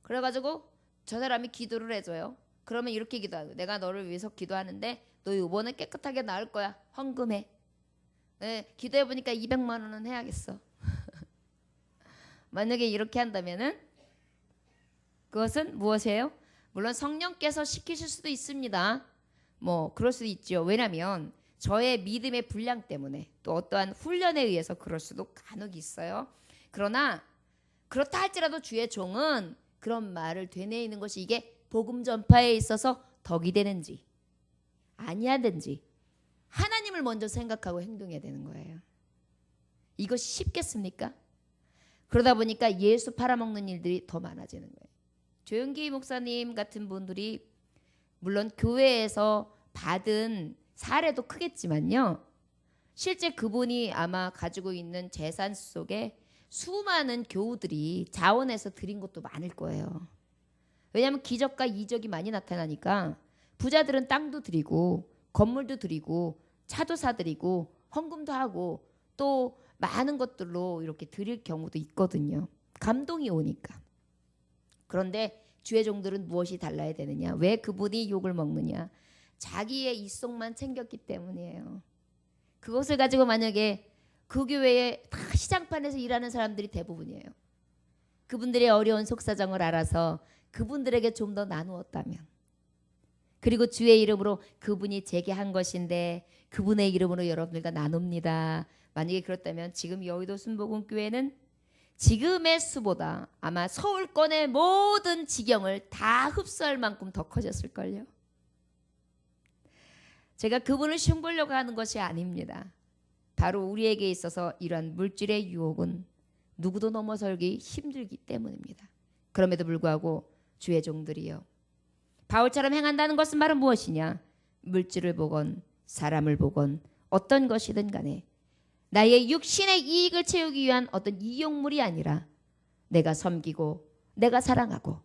그래가지고 저 사람이 기도를 해줘요. 그러면 이렇게 기도하고 내가 너를 위해서 기도하는데 너 이번에 깨끗하게 나을 거야. 헌금해. 네, 기도해 보니까 200만 원은 해야겠어. 만약에 이렇게 한다면은 그것은 무엇이에요? 물론 성령께서 시키실 수도 있습니다. 뭐 그럴 수도 있죠. 왜냐하면 저의 믿음의 분량 때문에 또 어떠한 훈련에 의해서 그럴 수도 간혹 있어요. 그러나 그렇다 할지라도 주의 종은 그런 말을 되뇌이는 것이 이게 복음 전파에 있어서 덕이 되는지 아니하든지 하나님을 먼저 생각하고 행동해야 되는 거예요. 이것이 쉽겠습니까? 그러다 보니까 예수 팔아먹는 일들이 더 많아지는 거예요. 조영기 목사님 같은 분들이 물론 교회에서 받은 사례도 크겠지만요. 실제 그분이 아마 가지고 있는 재산 속에 수많은 교우들이 자원해서 드린 것도 많을 거예요. 왜냐하면 기적과 이적이 많이 나타나니까 부자들은 땅도 드리고 건물도 드리고 차도 사드리고 헌금도 하고 또 많은 것들로 이렇게 드릴 경우도 있거든요. 감동이 오니까. 그런데 주의 종들은 무엇이 달라야 되느냐? 왜 그분이 욕을 먹느냐? 자기의 입속만 챙겼기 때문이에요. 그것을 가지고 만약에 그 교회에 다 시장판에서 일하는 사람들이 대부분이에요. 그분들의 어려운 속사정을 알아서 그분들에게 좀 더 나누었다면, 그리고 주의 이름으로 그분이 제게 한 것인데 그분의 이름으로 여러분들과 나눕니다. 만약에 그렇다면 지금 여의도 순복음교회는 지금의 수보다 아마 서울권의 모든 지경을 다 흡수할 만큼 더 커졌을걸요. 제가 그분을 흉보려고 하는 것이 아닙니다. 바로 우리에게 있어서 이러한 물질의 유혹은 누구도 넘어설기 힘들기 때문입니다. 그럼에도 불구하고 주의 종들이요, 바울처럼 행한다는 것은 바로 무엇이냐? 물질을 보건 사람을 보건 어떤 것이든 간에 나의 육신의 이익을 채우기 위한 어떤 이용물이 아니라 내가 섬기고 내가 사랑하고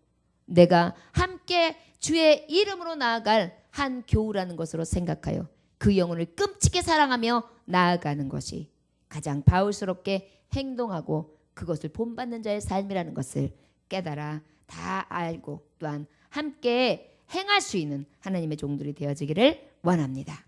내가 함께 주의 이름으로 나아갈 한 교우라는 것으로 생각하여 그 영혼을 끔찍히 사랑하며 나아가는 것이 가장 바울스럽게 행동하고 그것을 본받는 자의 삶이라는 것을 깨달아 다 알고 또한 함께 행할 수 있는 하나님의 종들이 되어지기를 원합니다.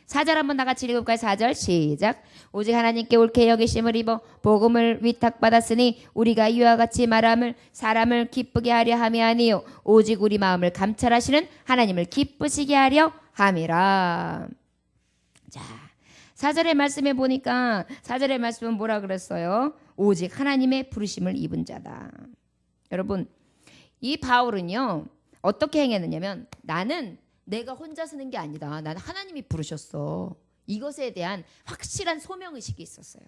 4절 한번 다같이 읽어볼까요? 4절 시작. 오직 하나님께 옳게 여기심을 입어 복음을 위탁받았으니 우리가 이와 같이 말함을 사람을 기쁘게 하려 함이 아니요 오직 우리 마음을 감찰하시는 하나님을 기쁘시게 하려 함이라. 자, 4절의 말씀에 보니까 4절의 말씀은 뭐라 그랬어요? 오직 하나님의 부르심을 입은 자다. 여러분, 이 바울은요 어떻게 행했느냐면, 나는 내가 혼자 쓰는 게 아니다. 나는 하나님이 부르셨어. 이것에 대한 확실한 소명의식이 있었어요.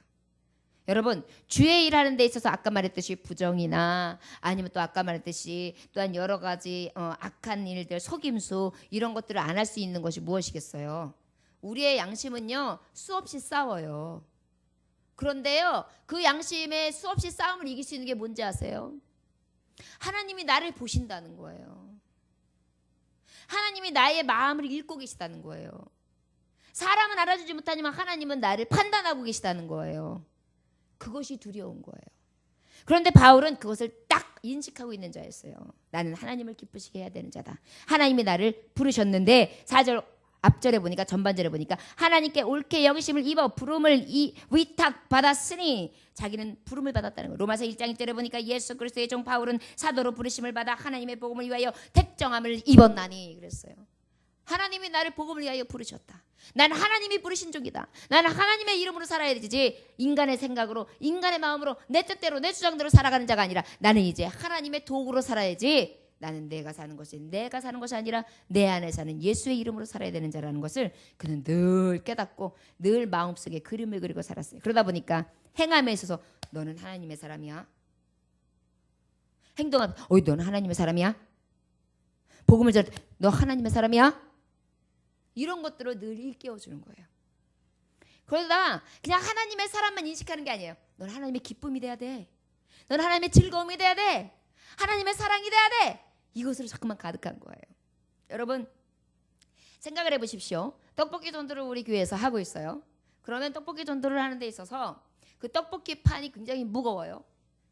여러분, 주의 일하는 데 있어서 아까 말했듯이 부정이나 아니면 또 아까 말했듯이 또한 여러 가지 악한 일들, 속임수 이런 것들을 안 할 수 있는 것이 무엇이겠어요? 우리의 양심은요 수없이 싸워요. 그런데요 그 양심의 수없이 싸움을 이길 수 있는 게 뭔지 아세요? 하나님이 나를 보신다는 거예요. 하나님이 나의 마음을 읽고 계시다는 거예요. 사람은 알아주지 못하지만 하나님은 나를 판단하고 계시다는 거예요. 그것이 두려운 거예요. 그런데 바울은 그것을 딱 인식하고 있는 자였어요. 나는 하나님을 기쁘시게 해야 되는 자다. 하나님이 나를 부르셨는데 4절 앞절에 보니까, 전반절에 보니까 하나님께 옳게 여기심을 입어 부름을 위탁받았으니 자기는 부름을 받았다는 거예요. 로마서 1장 1절에 보니까 예수 그리스도의 종 바울은 사도로 부르심을 받아 하나님의 복음을 위하여 택정함을 입었나니 그랬어요. 하나님이 나를 복음을 위하여 부르셨다. 나는 하나님이 부르신 종이다. 나는 하나님의 이름으로 살아야 되지 인간의 생각으로 인간의 마음으로 내 뜻대로 내 주장대로 살아가는 자가 아니라 나는 이제 하나님의 도구로 살아야지. 나는 내가 사는 것이 아니라 내 안에 사는 예수의 이름으로 살아야 되는 자라는 것을 그는 늘 깨닫고 늘 마음속에 그림을 그리고 살았어요. 그러다 보니까 행함에 있어서 너는 하나님의 사람이야. 행동하면 너는 하나님의 사람이야. 복음을 전할 때 너 하나님의 사람이야. 이런 것들을 늘 일깨워주는 거예요. 그러다 그냥 하나님의 사람만 인식하는 게 아니에요. 넌 하나님의 기쁨이 돼야 돼. 넌 하나님의 즐거움이 돼야 돼. 하나님의 사랑이 돼야 돼. 이것으로 자꾸만 가득한 거예요. 여러분 생각을 해보십시오. 떡볶이 전도를 우리 교회에서 하고 있어요. 그러면 떡볶이 전도를 하는 데 있어서 그 떡볶이 판이 굉장히 무거워요.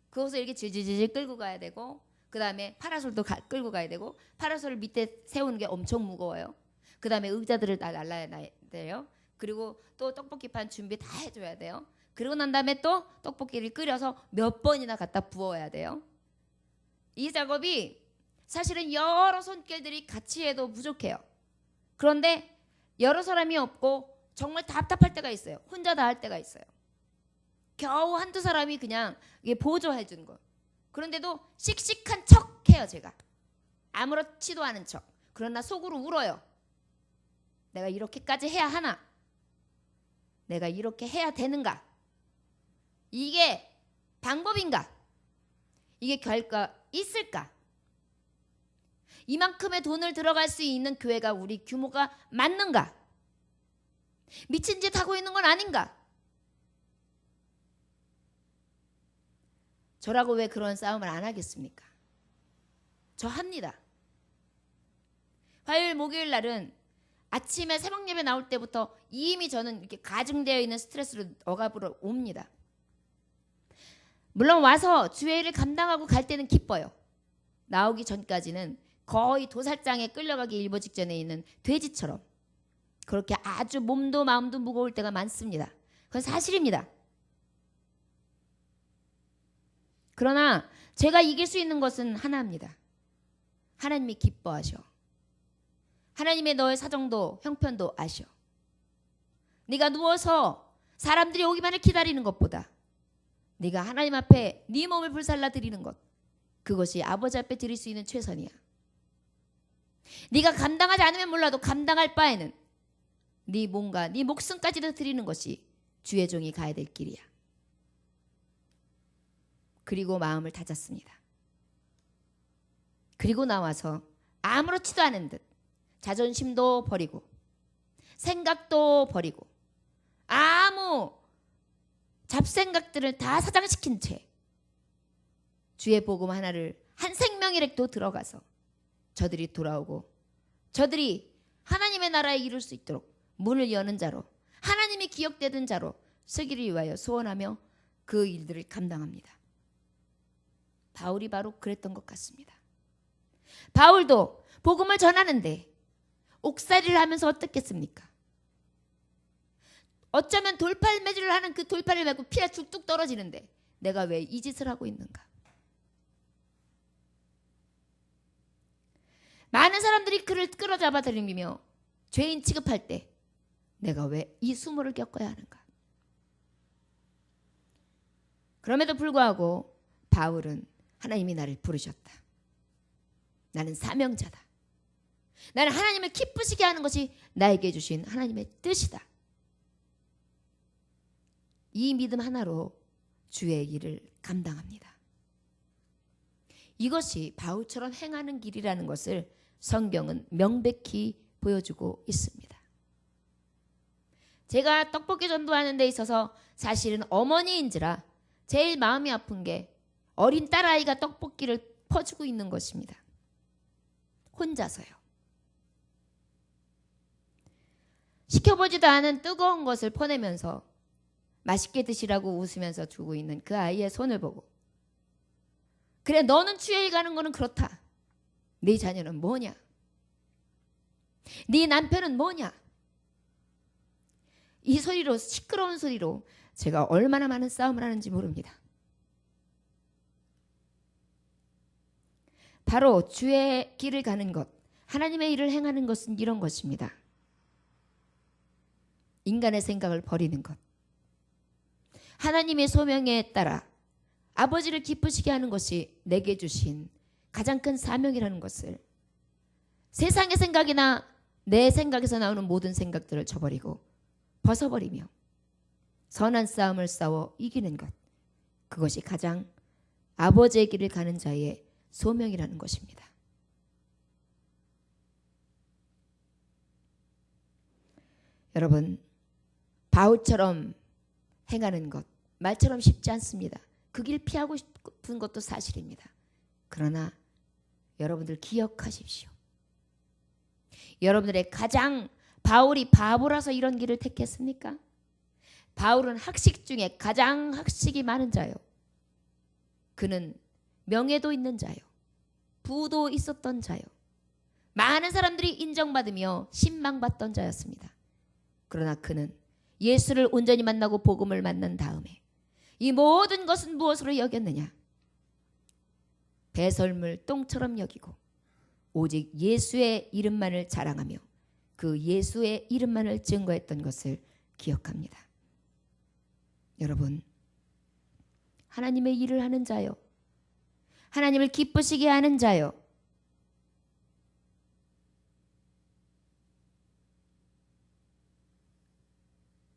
그것을 이렇게 질질질 끌고 가야 되고 그 다음에 파라솔도 끌고 가야 되고 파라솔 밑에 세우는 게 엄청 무거워요. 그 다음에 의자들을 다 날라야 돼요. 그리고 또 떡볶이판 준비 다 해줘야 돼요. 그러고 난 다음에 또 떡볶이를 끓여서 몇 번이나 갖다 부어야 돼요. 이 작업이 사실은 여러 손길들이 같이 해도 부족해요. 그런데 여러 사람이 없고 정말 답답할 때가 있어요. 혼자 다 할 때가 있어요. 겨우 한두 사람이 그냥 보조해 주는 거. 그런데도 씩씩한 척 해요. 제가 아무렇지도 않은 척. 그러나 속으로 울어요. 내가 이렇게까지 해야 하나? 내가 이렇게 해야 되는가? 이게 방법인가? 이게 결과 있을까? 이만큼의 돈을 들어갈 수 있는 교회가 우리 규모가 맞는가? 미친 짓 하고 있는 건 아닌가? 저라고 왜 그런 싸움을 안 하겠습니까? 저 합니다. 화요일 목요일 날은 아침에 새벽 예배 나올 때부터 이미 저는 이렇게 가중되어 있는 스트레스로 억압으로 옵니다. 물론 와서 주의 일을 감당하고 갈 때는 기뻐요. 나오기 전까지는 거의 도살장에 끌려가기 일보 직전에 있는 돼지처럼 그렇게 아주 몸도 마음도 무거울 때가 많습니다. 그건 사실입니다. 그러나 제가 이길 수 있는 것은 하나입니다. 하나님이 기뻐하셔. 하나님의 너의 사정도 형편도 아셔. 네가 누워서 사람들이 오기만을 기다리는 것보다 네가 하나님 앞에 네 몸을 불살라 드리는 것, 그것이 아버지 앞에 드릴 수 있는 최선이야. 네가 감당하지 않으면 몰라도 감당할 바에는 네 몸과 네 목숨까지도 드리는 것이 주의 종이 가야 될 길이야. 그리고 마음을 다잡습니다. 그리고 나와서 아무렇지도 않은 듯 자존심도 버리고 생각도 버리고 아무 잡생각들을 다 사장시킨 채 주의 복음 하나를 한 생명일액도 들어가서 저들이 돌아오고 저들이 하나님의 나라에 이룰 수 있도록 문을 여는 자로 하나님이 기억되던 자로 쓰기를 위하여 소원하며 그 일들을 감당합니다. 바울이 바로 그랬던 것 같습니다. 바울도 복음을 전하는데 옥살이를 하면서 어떻겠습니까? 어쩌면 돌팔매질을 하는 그 돌팔을 메고 피가 뚝뚝 떨어지는데 내가 왜 이 짓을 하고 있는가? 많은 사람들이 그를 끌어잡아 들이며 죄인 취급할 때 내가 왜 이 수모를 겪어야 하는가? 그럼에도 불구하고 바울은 하나님이 나를 부르셨다. 나는 사명자다. 나는 하나님을 기쁘시게 하는 것이 나에게 주신 하나님의 뜻이다. 이 믿음 하나로 주의 일을 감당합니다. 이것이 바울처럼 행하는 길이라는 것을 성경은 명백히 보여주고 있습니다. 제가 떡볶이 전도하는 데 있어서 사실은 어머니인지라 제일 마음이 아픈 게 어린 딸아이가 떡볶이를 퍼주고 있는 것입니다. 혼자서요. 시켜보지도 않은 뜨거운 것을 퍼내면서 맛있게 드시라고 웃으면서 주고 있는 그 아이의 손을 보고 그래 너는 주일 가는 거는 그렇다. 네 자녀는 뭐냐? 네 남편은 뭐냐? 이 소리로 시끄러운 소리로 제가 얼마나 많은 싸움을 하는지 모릅니다. 바로 주의 길을 가는 것, 하나님의 일을 행하는 것은 이런 것입니다. 인간의 생각을 버리는 것. 하나님의 소명에 따라 아버지를 기쁘시게 하는 것이 내게 주신 가장 큰 사명이라는 것을 세상의 생각이나 내 생각에서 나오는 모든 생각들을 저버리고 벗어버리며 선한 싸움을 싸워 이기는 것. 그것이 가장 아버지의 길을 가는 자의 소명이라는 것입니다. 여러분, 바울처럼 행하는 것, 말처럼 쉽지 않습니다. 그 길 피하고 싶은 것도 사실입니다. 그러나 여러분들 기억하십시오. 여러분들의 가장 바울이 바보라서 이런 길을 택했습니까? 바울은 학식 중에 가장 학식이 많은 자요. 그는 명예도 있는 자요. 부도 있었던 자요. 많은 사람들이 인정받으며 신망받던 자였습니다. 그러나 그는 예수를 온전히 만나고 복음을 만난 다음에 이 모든 것은 무엇으로 여겼느냐? 배설물 똥처럼 여기고 오직 예수의 이름만을 자랑하며 그 예수의 이름만을 증거했던 것을 기억합니다. 여러분, 하나님의 일을 하는 자요, 하나님을 기쁘시게 하는 자요,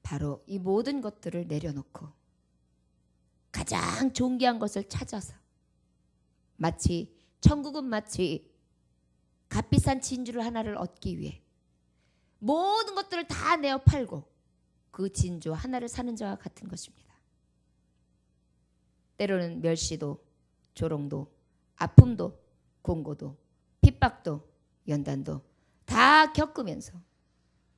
바로 이 모든 것들을 내려놓고 가장 존귀한 것을 찾아서 천국은 마치 값비싼 진주를 하나를 얻기 위해 모든 것들을 다 내어 팔고 그 진주 하나를 사는 자와 같은 것입니다. 때로는 멸시도, 조롱도, 아픔도, 공고도, 핍박도, 연단도 다 겪으면서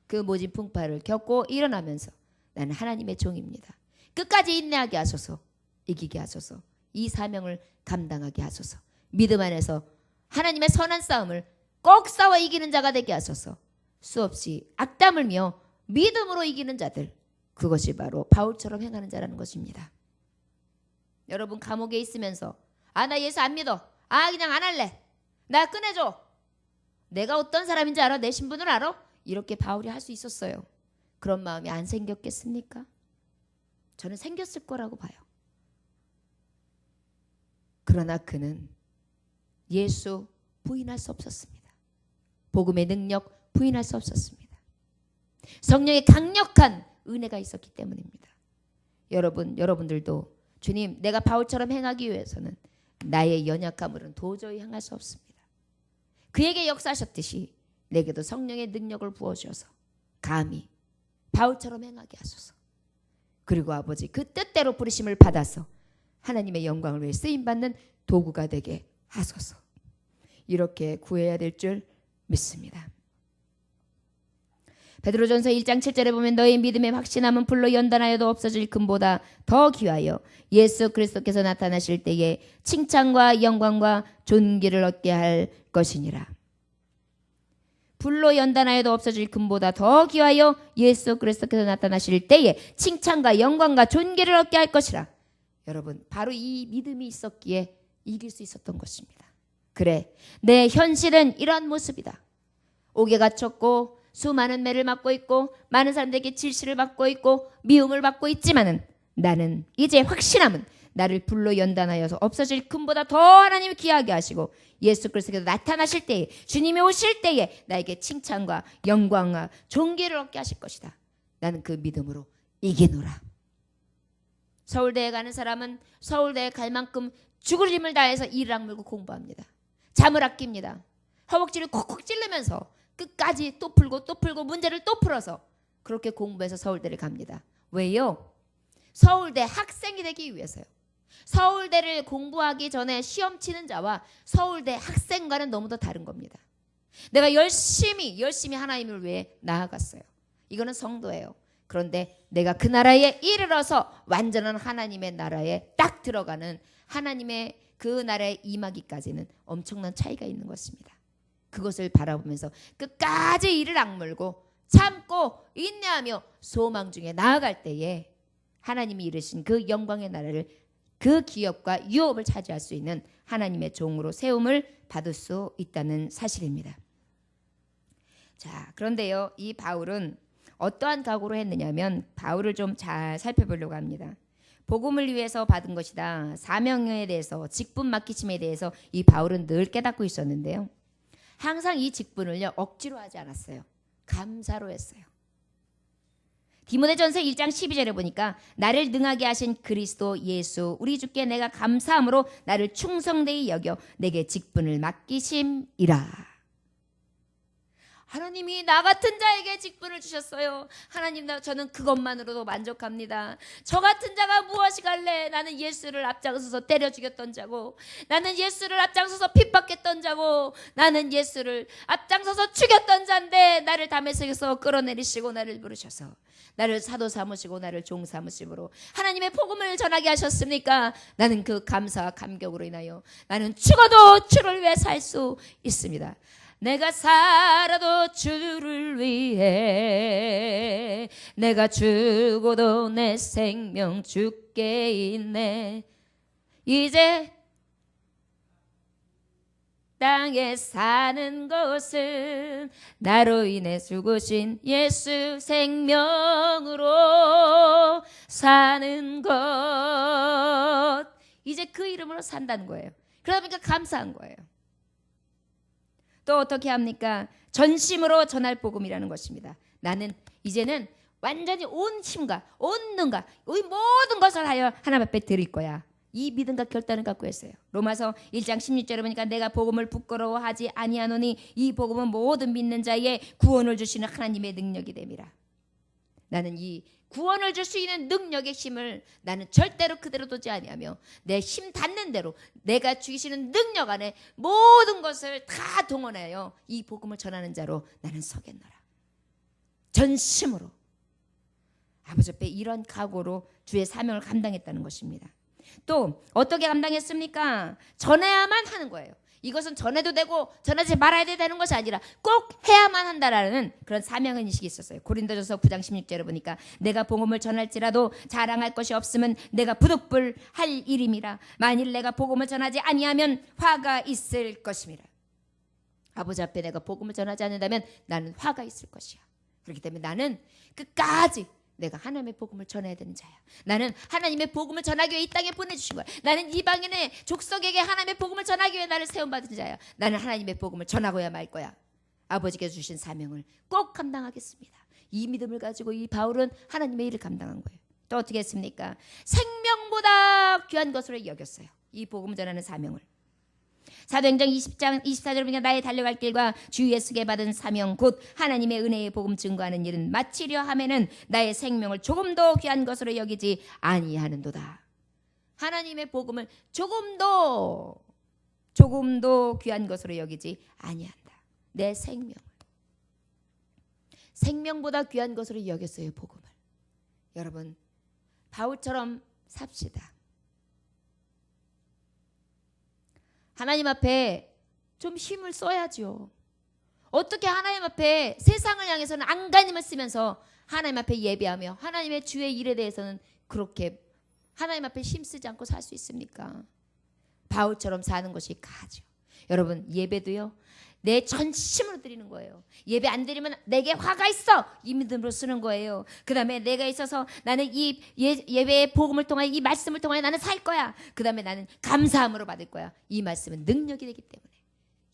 그 모진 풍파를 겪고 일어나면서 나는 하나님의 종입니다. 끝까지 인내하게 하소서, 이기게 하소서, 이 사명을 감당하게 하소서, 믿음 안에서 하나님의 선한 싸움을 꼭 싸워 이기는 자가 되게 하소서. 수없이 악담을며 믿음으로 이기는 자들, 그것이 바로 바울처럼 행하는 자라는 것입니다. 여러분, 감옥에 있으면서 나 예수 안 믿어, 그냥 안 할래, 나 꺼내줘, 내가 어떤 사람인지 알아, 내 신분을 알아, 이렇게 바울이 할 수 있었어요. 그런 마음이 안 생겼겠습니까? 저는 생겼을 거라고 봐요. 그러나 그는 예수 부인할 수 없었습니다. 복음의 능력 부인할 수 없었습니다. 성령의 강력한 은혜가 있었기 때문입니다. 여러분들도 주님, 내가 바울처럼 행하기 위해서는 나의 연약함으로는 도저히 행할 수 없습니다. 그에게 역사하셨듯이 내게도 성령의 능력을 부어주셔서 감히 바울처럼 행하게 하소서. 그리고 아버지, 그 뜻대로 부르심을 받아서 하나님의 영광을 위해 쓰임받는 도구가 되게 하소서. 이렇게 구해야 될 줄 믿습니다. 베드로전서 1장 7절에 보면 너희 믿음의 확신함은 불로 연단하여도 없어질 금보다 더 귀하여 예수 그리스도께서 나타나실 때에 칭찬과 영광과 존귀를 얻게 할 것이니라. 불로 연단하여도 없어질 금보다 더 귀하여 예수 그리스도께서 나타나실 때에 칭찬과 영광과 존귀를 얻게 할 것이라. 여러분, 바로 이 믿음이 있었기에 이길 수 있었던 것입니다. 그래, 내 현실은 이러한 모습이다. 옥에 갇혔고 수많은 매를 맞고 있고 많은 사람들에게 질시를 받고 있고 미움을 받고 있지만은 나는 이제 확신함은 나를 불로 연단하여서 없어질 금보다 더 하나님이 귀하게 하시고 예수 그리스도께서 나타나실 때에, 주님이 오실 때에 나에게 칭찬과 영광과 존귀를 얻게 하실 것이다. 나는 그 믿음으로 이기노라. 서울대에 가는 사람은 서울대에 갈 만큼 죽을 힘을 다해서 이를 악물고 공부합니다. 잠을 아낍니다. 허벅지를 콕콕 찌르면서 끝까지 또 풀고 문제를 또 풀어서 그렇게 공부해서 서울대를 갑니다. 왜요? 서울대 학생이 되기 위해서요. 서울대를 공부하기 전에 시험 치는 자와 서울대 학생과는 너무도 다른 겁니다. 내가 열심히 하나님을 위해 나아갔어요. 이거는 성도예요. 그런데 내가 그 나라에 이르러서 완전한 하나님의 나라에 딱 들어가는, 하나님의 그 나라에 임하기까지는 엄청난 차이가 있는 것입니다. 그것을 바라보면서 끝까지 이를 악물고 참고 인내하며 소망 중에 나아갈 때에 하나님이 이루신 그 영광의 나라를, 그 기업과 유업을 차지할 수 있는 하나님의 종으로 세움을 받을 수 있다는 사실입니다. 자, 그런데요, 이 바울은 어떠한 각오로 했느냐면 바울을 좀 잘 살펴보려고 합니다. 복음을 위해서 받은 것이다, 사명에 대해서, 직분 맡기심에 대해서 이 바울은 늘 깨닫고 있었는데요. 항상 이 직분을요 억지로 하지 않았어요. 감사로 했어요. 디모데전서 1장 12절에 보니까 나를 능하게 하신 그리스도 예수 우리 주께 내가 감사함으로 나를 충성되이 여겨 내게 직분을 맡기심이라. 하나님이 나 같은 자에게 직분을 주셨어요. 하나님, 저는 그것만으로도 만족합니다. 저 같은 자가 무엇이 갈래? 나는 예수를 앞장서서 때려 죽였던 자고, 나는 예수를 앞장서서 핍박했던 자고, 나는 예수를 앞장서서 죽였던 자인데 나를 다메섹에서 끌어내리시고 나를 부르셔서 나를 사도 삼으시고 나를 종 삼으심으로 하나님의 복음을 전하게 하셨습니까? 나는 그 감사와 감격으로 인하여 나는 죽어도 주를 위해 살 수 있습니다. 내가 살아도 주를 위해 내가 죽어도 내 생명 주께 있네. 이제 땅에 사는 것은 나로 인해 죽으신 예수 생명으로 사는 것. 이제 그 이름으로 산다는 거예요. 그러다 보니까 감사한 거예요. 또 어떻게 합니까? 전심으로 전할 복음이라는 것입니다. 나는 이제는 완전히 온 힘과 온 능과 이 모든 것을 하여 하나님 앞에 드릴 거야. 이 믿음과 결단을 갖고 했어요. 로마서 1장 16절에 보니까 내가 복음을 부끄러워하지 아니하노니 이 복음은 모든 믿는 자에게 구원을 주시는 하나님의 능력이 됨이라. 나는 이 구원을 줄 수 있는 능력의 힘을 나는 절대로 그대로 두지 아니하며 내 힘 닿는 대로 내가 주시는 능력 안에 모든 것을 다 동원하여 이 복음을 전하는 자로 나는 서겠노라. 전심으로 아버지 앞에 이런 각오로 주의 사명을 감당했다는 것입니다. 또 어떻게 감당했습니까? 전해야만 하는 거예요. 이것은 전해도 되고 전하지 말아야 되는 것이 아니라 꼭 해야만 한다라는 그런 사명의식이 있었어요. 고린도전서 9장 16절에 보니까 내가 복음을 전할지라도 자랑할 것이 없으면 내가 부득불할 일임이라. 만일 내가 복음을 전하지 아니하면 화가 있을 것임이라. 아버지 앞에 내가 복음을 전하지 않는다면 나는 화가 있을 것이야. 그렇기 때문에 나는 끝까지 내가 하나님의 복음을 전해야 되는 자야. 나는 하나님의 복음을 전하기 위해 이 땅에 보내주신 거야. 나는 이방인의 족속에게 하나님의 복음을 전하기 위해 나를 세움받은 자야. 나는 하나님의 복음을 전하고야 말 거야. 아버지께서 주신 사명을 꼭 감당하겠습니다. 이 믿음을 가지고 이 바울은 하나님의 일을 감당한 거예요. 또 어떻게 했습니까? 생명보다 귀한 것으로 여겼어요. 이 복음 전하는 사명을. 사도행전 20장 24절에 보니까 나의 달려갈 길과 주 예수께 받은 사명 곧 하나님의 은혜의 복음 증거하는 일은 마치려 하면은 나의 생명을 조금도 귀한 것으로 여기지 아니하는도다. 하나님의 복음을 조금도 귀한 것으로 여기지 아니한다. 내 생명보다 귀한 것으로 여겼어요. 복음을. 여러분 바울처럼 삽시다. 하나님 앞에 좀 힘을 써야죠. 어떻게 하나님 앞에 세상을 향해서는 안간힘을 쓰면서 하나님 앞에 예배하며 하나님의 주의 일에 대해서는 그렇게 하나님 앞에 힘쓰지 않고 살 수 있습니까? 바울처럼 사는 것이 가죠. 여러분 예배도요. 내 전심으로 드리는 거예요. 예배 안 드리면 내게 화가 있어. 이 믿음으로 쓰는 거예요. 그 다음에 내가 있어서 나는 이 예배의 복음을 통하여 이 말씀을 통하여 나는 살 거야. 그 다음에 나는 감사함으로 받을 거야. 이 말씀은 능력이 되기 때문에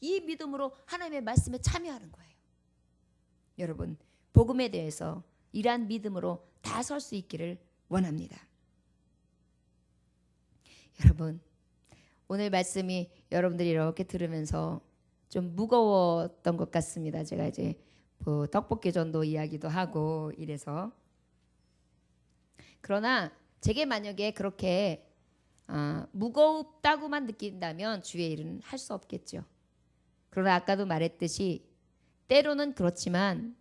이 믿음으로 하나님의 말씀에 참여하는 거예요. 여러분 복음에 대해서 이러한 믿음으로 다 설 수 있기를 원합니다. 여러분 오늘 말씀이 여러분들이 이렇게 들으면서 좀 무거웠던 것 같습니다. 제가 이제 뭐 떡볶이 전도 이야기도 하고 이래서. 그러나 제게 만약에 그렇게 무겁다고만 느낀다면 주의 일은 할 수 없겠죠. 그러나 아까도 말했듯이 때로는 그렇지만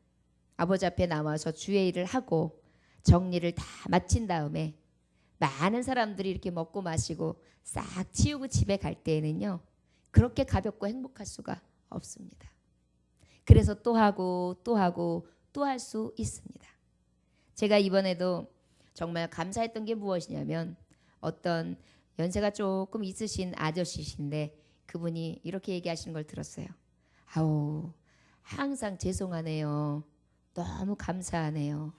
아버지 앞에 나와서 주의 일을 하고 정리를 다 마친 다음에 많은 사람들이 이렇게 먹고 마시고 싹 치우고 집에 갈 때에는요. 그렇게 가볍고 행복할 수가 없습니다. 그래서 또 하고 또 하고 또 할 수 있습니다. 제가 이번에도 정말 감사했던 게 무엇이냐면 어떤 연세가 조금 있으신 아저씨신데 그분이 이렇게 얘기하시는 걸 들었어요. 아우 항상 죄송하네요. 너무 감사하네요.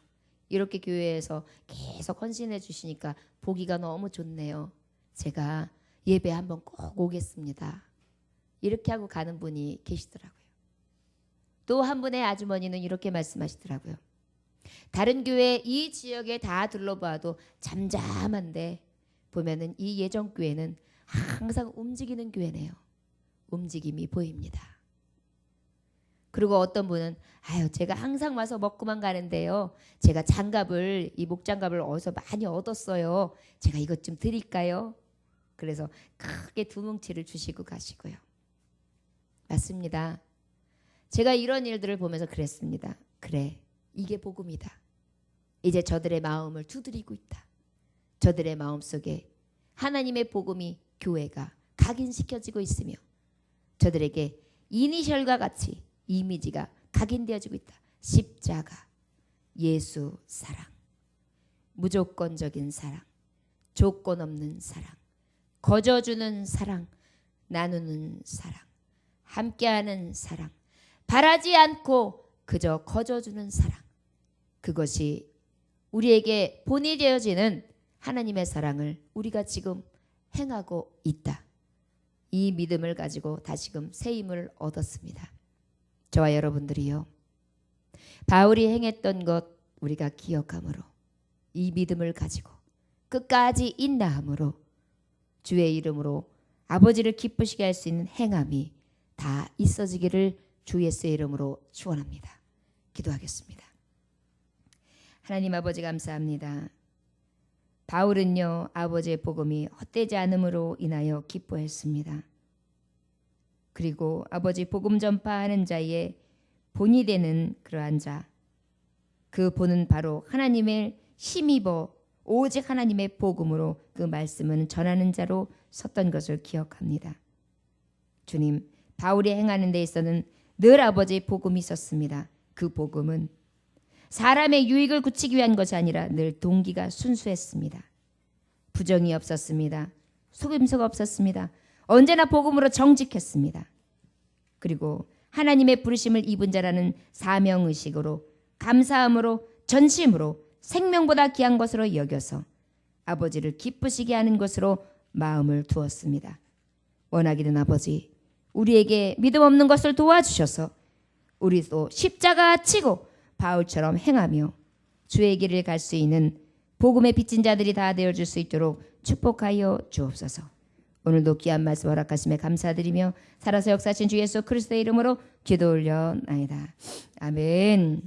이렇게 교회에서 계속 헌신해 주시니까 보기가 너무 좋네요. 제가 예배 한번 꼭 오겠습니다. 이렇게 하고 가는 분이 계시더라고요. 또 한 분의 아주머니는 이렇게 말씀하시더라고요. 다른 교회 이 지역에 다 둘러봐도 잠잠한데 보면은 이 예정교회는 항상 움직이는 교회네요. 움직임이 보입니다. 그리고 어떤 분은 아유 제가 항상 와서 먹고만 가는데요. 제가 장갑을 이 목장갑을 어디서 많이 얻었어요. 제가 이것 좀 드릴까요? 그래서 크게 두 뭉치를 주시고 가시고요. 맞습니다. 제가 이런 일들을 보면서 그랬습니다. 그래, 이게 복음이다. 이제 저들의 마음을 두드리고 있다. 저들의 마음속에 하나님의 복음이 교회가 각인시켜지고 있으며 저들에게 이니셜과 같이 이미지가 각인되어지고 있다. 십자가, 예수 사랑, 무조건적인 사랑, 조건 없는 사랑, 거저주는 사랑, 나누는 사랑, 함께하는 사랑, 바라지 않고 그저 거저주는 사랑, 그것이 우리에게 본이 되어지는 하나님의 사랑을 우리가 지금 행하고 있다. 이 믿음을 가지고 다시금 새 힘을 얻었습니다. 저와 여러분들이요, 바울이 행했던 것 우리가 기억함으로, 이 믿음을 가지고 끝까지 인내함으로 주의 이름으로 아버지를 기쁘시게 할 수 있는 행함이 다 있어지기를 주 예수의 이름으로 축원합니다. 기도하겠습니다. 하나님 아버지 감사합니다. 바울은요, 아버지의 복음이 헛되지 않음으로 인하여 기뻐했습니다. 그리고 아버지 복음 전파하는 자의 본이 되는 그러한 자, 그 본은 바로 하나님을 힘입어 오직 하나님의 복음으로 그 말씀은 전하는 자로 섰던 것을 기억합니다. 주님, 바울이 행하는 데 있어서는 늘 아버지의 복음이 있었습니다. 그 복음은 사람의 유익을 굳히기 위한 것이 아니라 늘 동기가 순수했습니다. 부정이 없었습니다. 속임수가 없었습니다. 언제나 복음으로 정직했습니다. 그리고 하나님의 부르심을 입은 자라는 사명의식으로, 감사함으로, 전심으로, 생명보다 귀한 것으로 여겨서 아버지를 기쁘시게 하는 것으로 마음을 두었습니다. 원하기는 아버지, 우리에게 믿음 없는 것을 도와주셔서 우리도 십자가 치고 바울처럼 행하며 주의 길을 갈 수 있는 복음의 빚진 자들이 다 되어줄 수 있도록 축복하여 주옵소서. 오늘도 귀한 말씀 허락하심에 감사드리며 살아서 역사하신 주 예수 그리스도의 이름으로 기도 올려나이다. 아멘.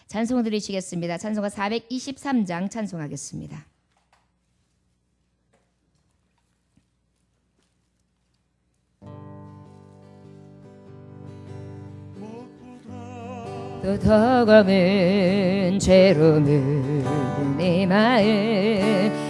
찬송 드리시겠습니다. 찬송가 423장 찬송하겠습니다. 또 더 검은 죄로 물든 내 마음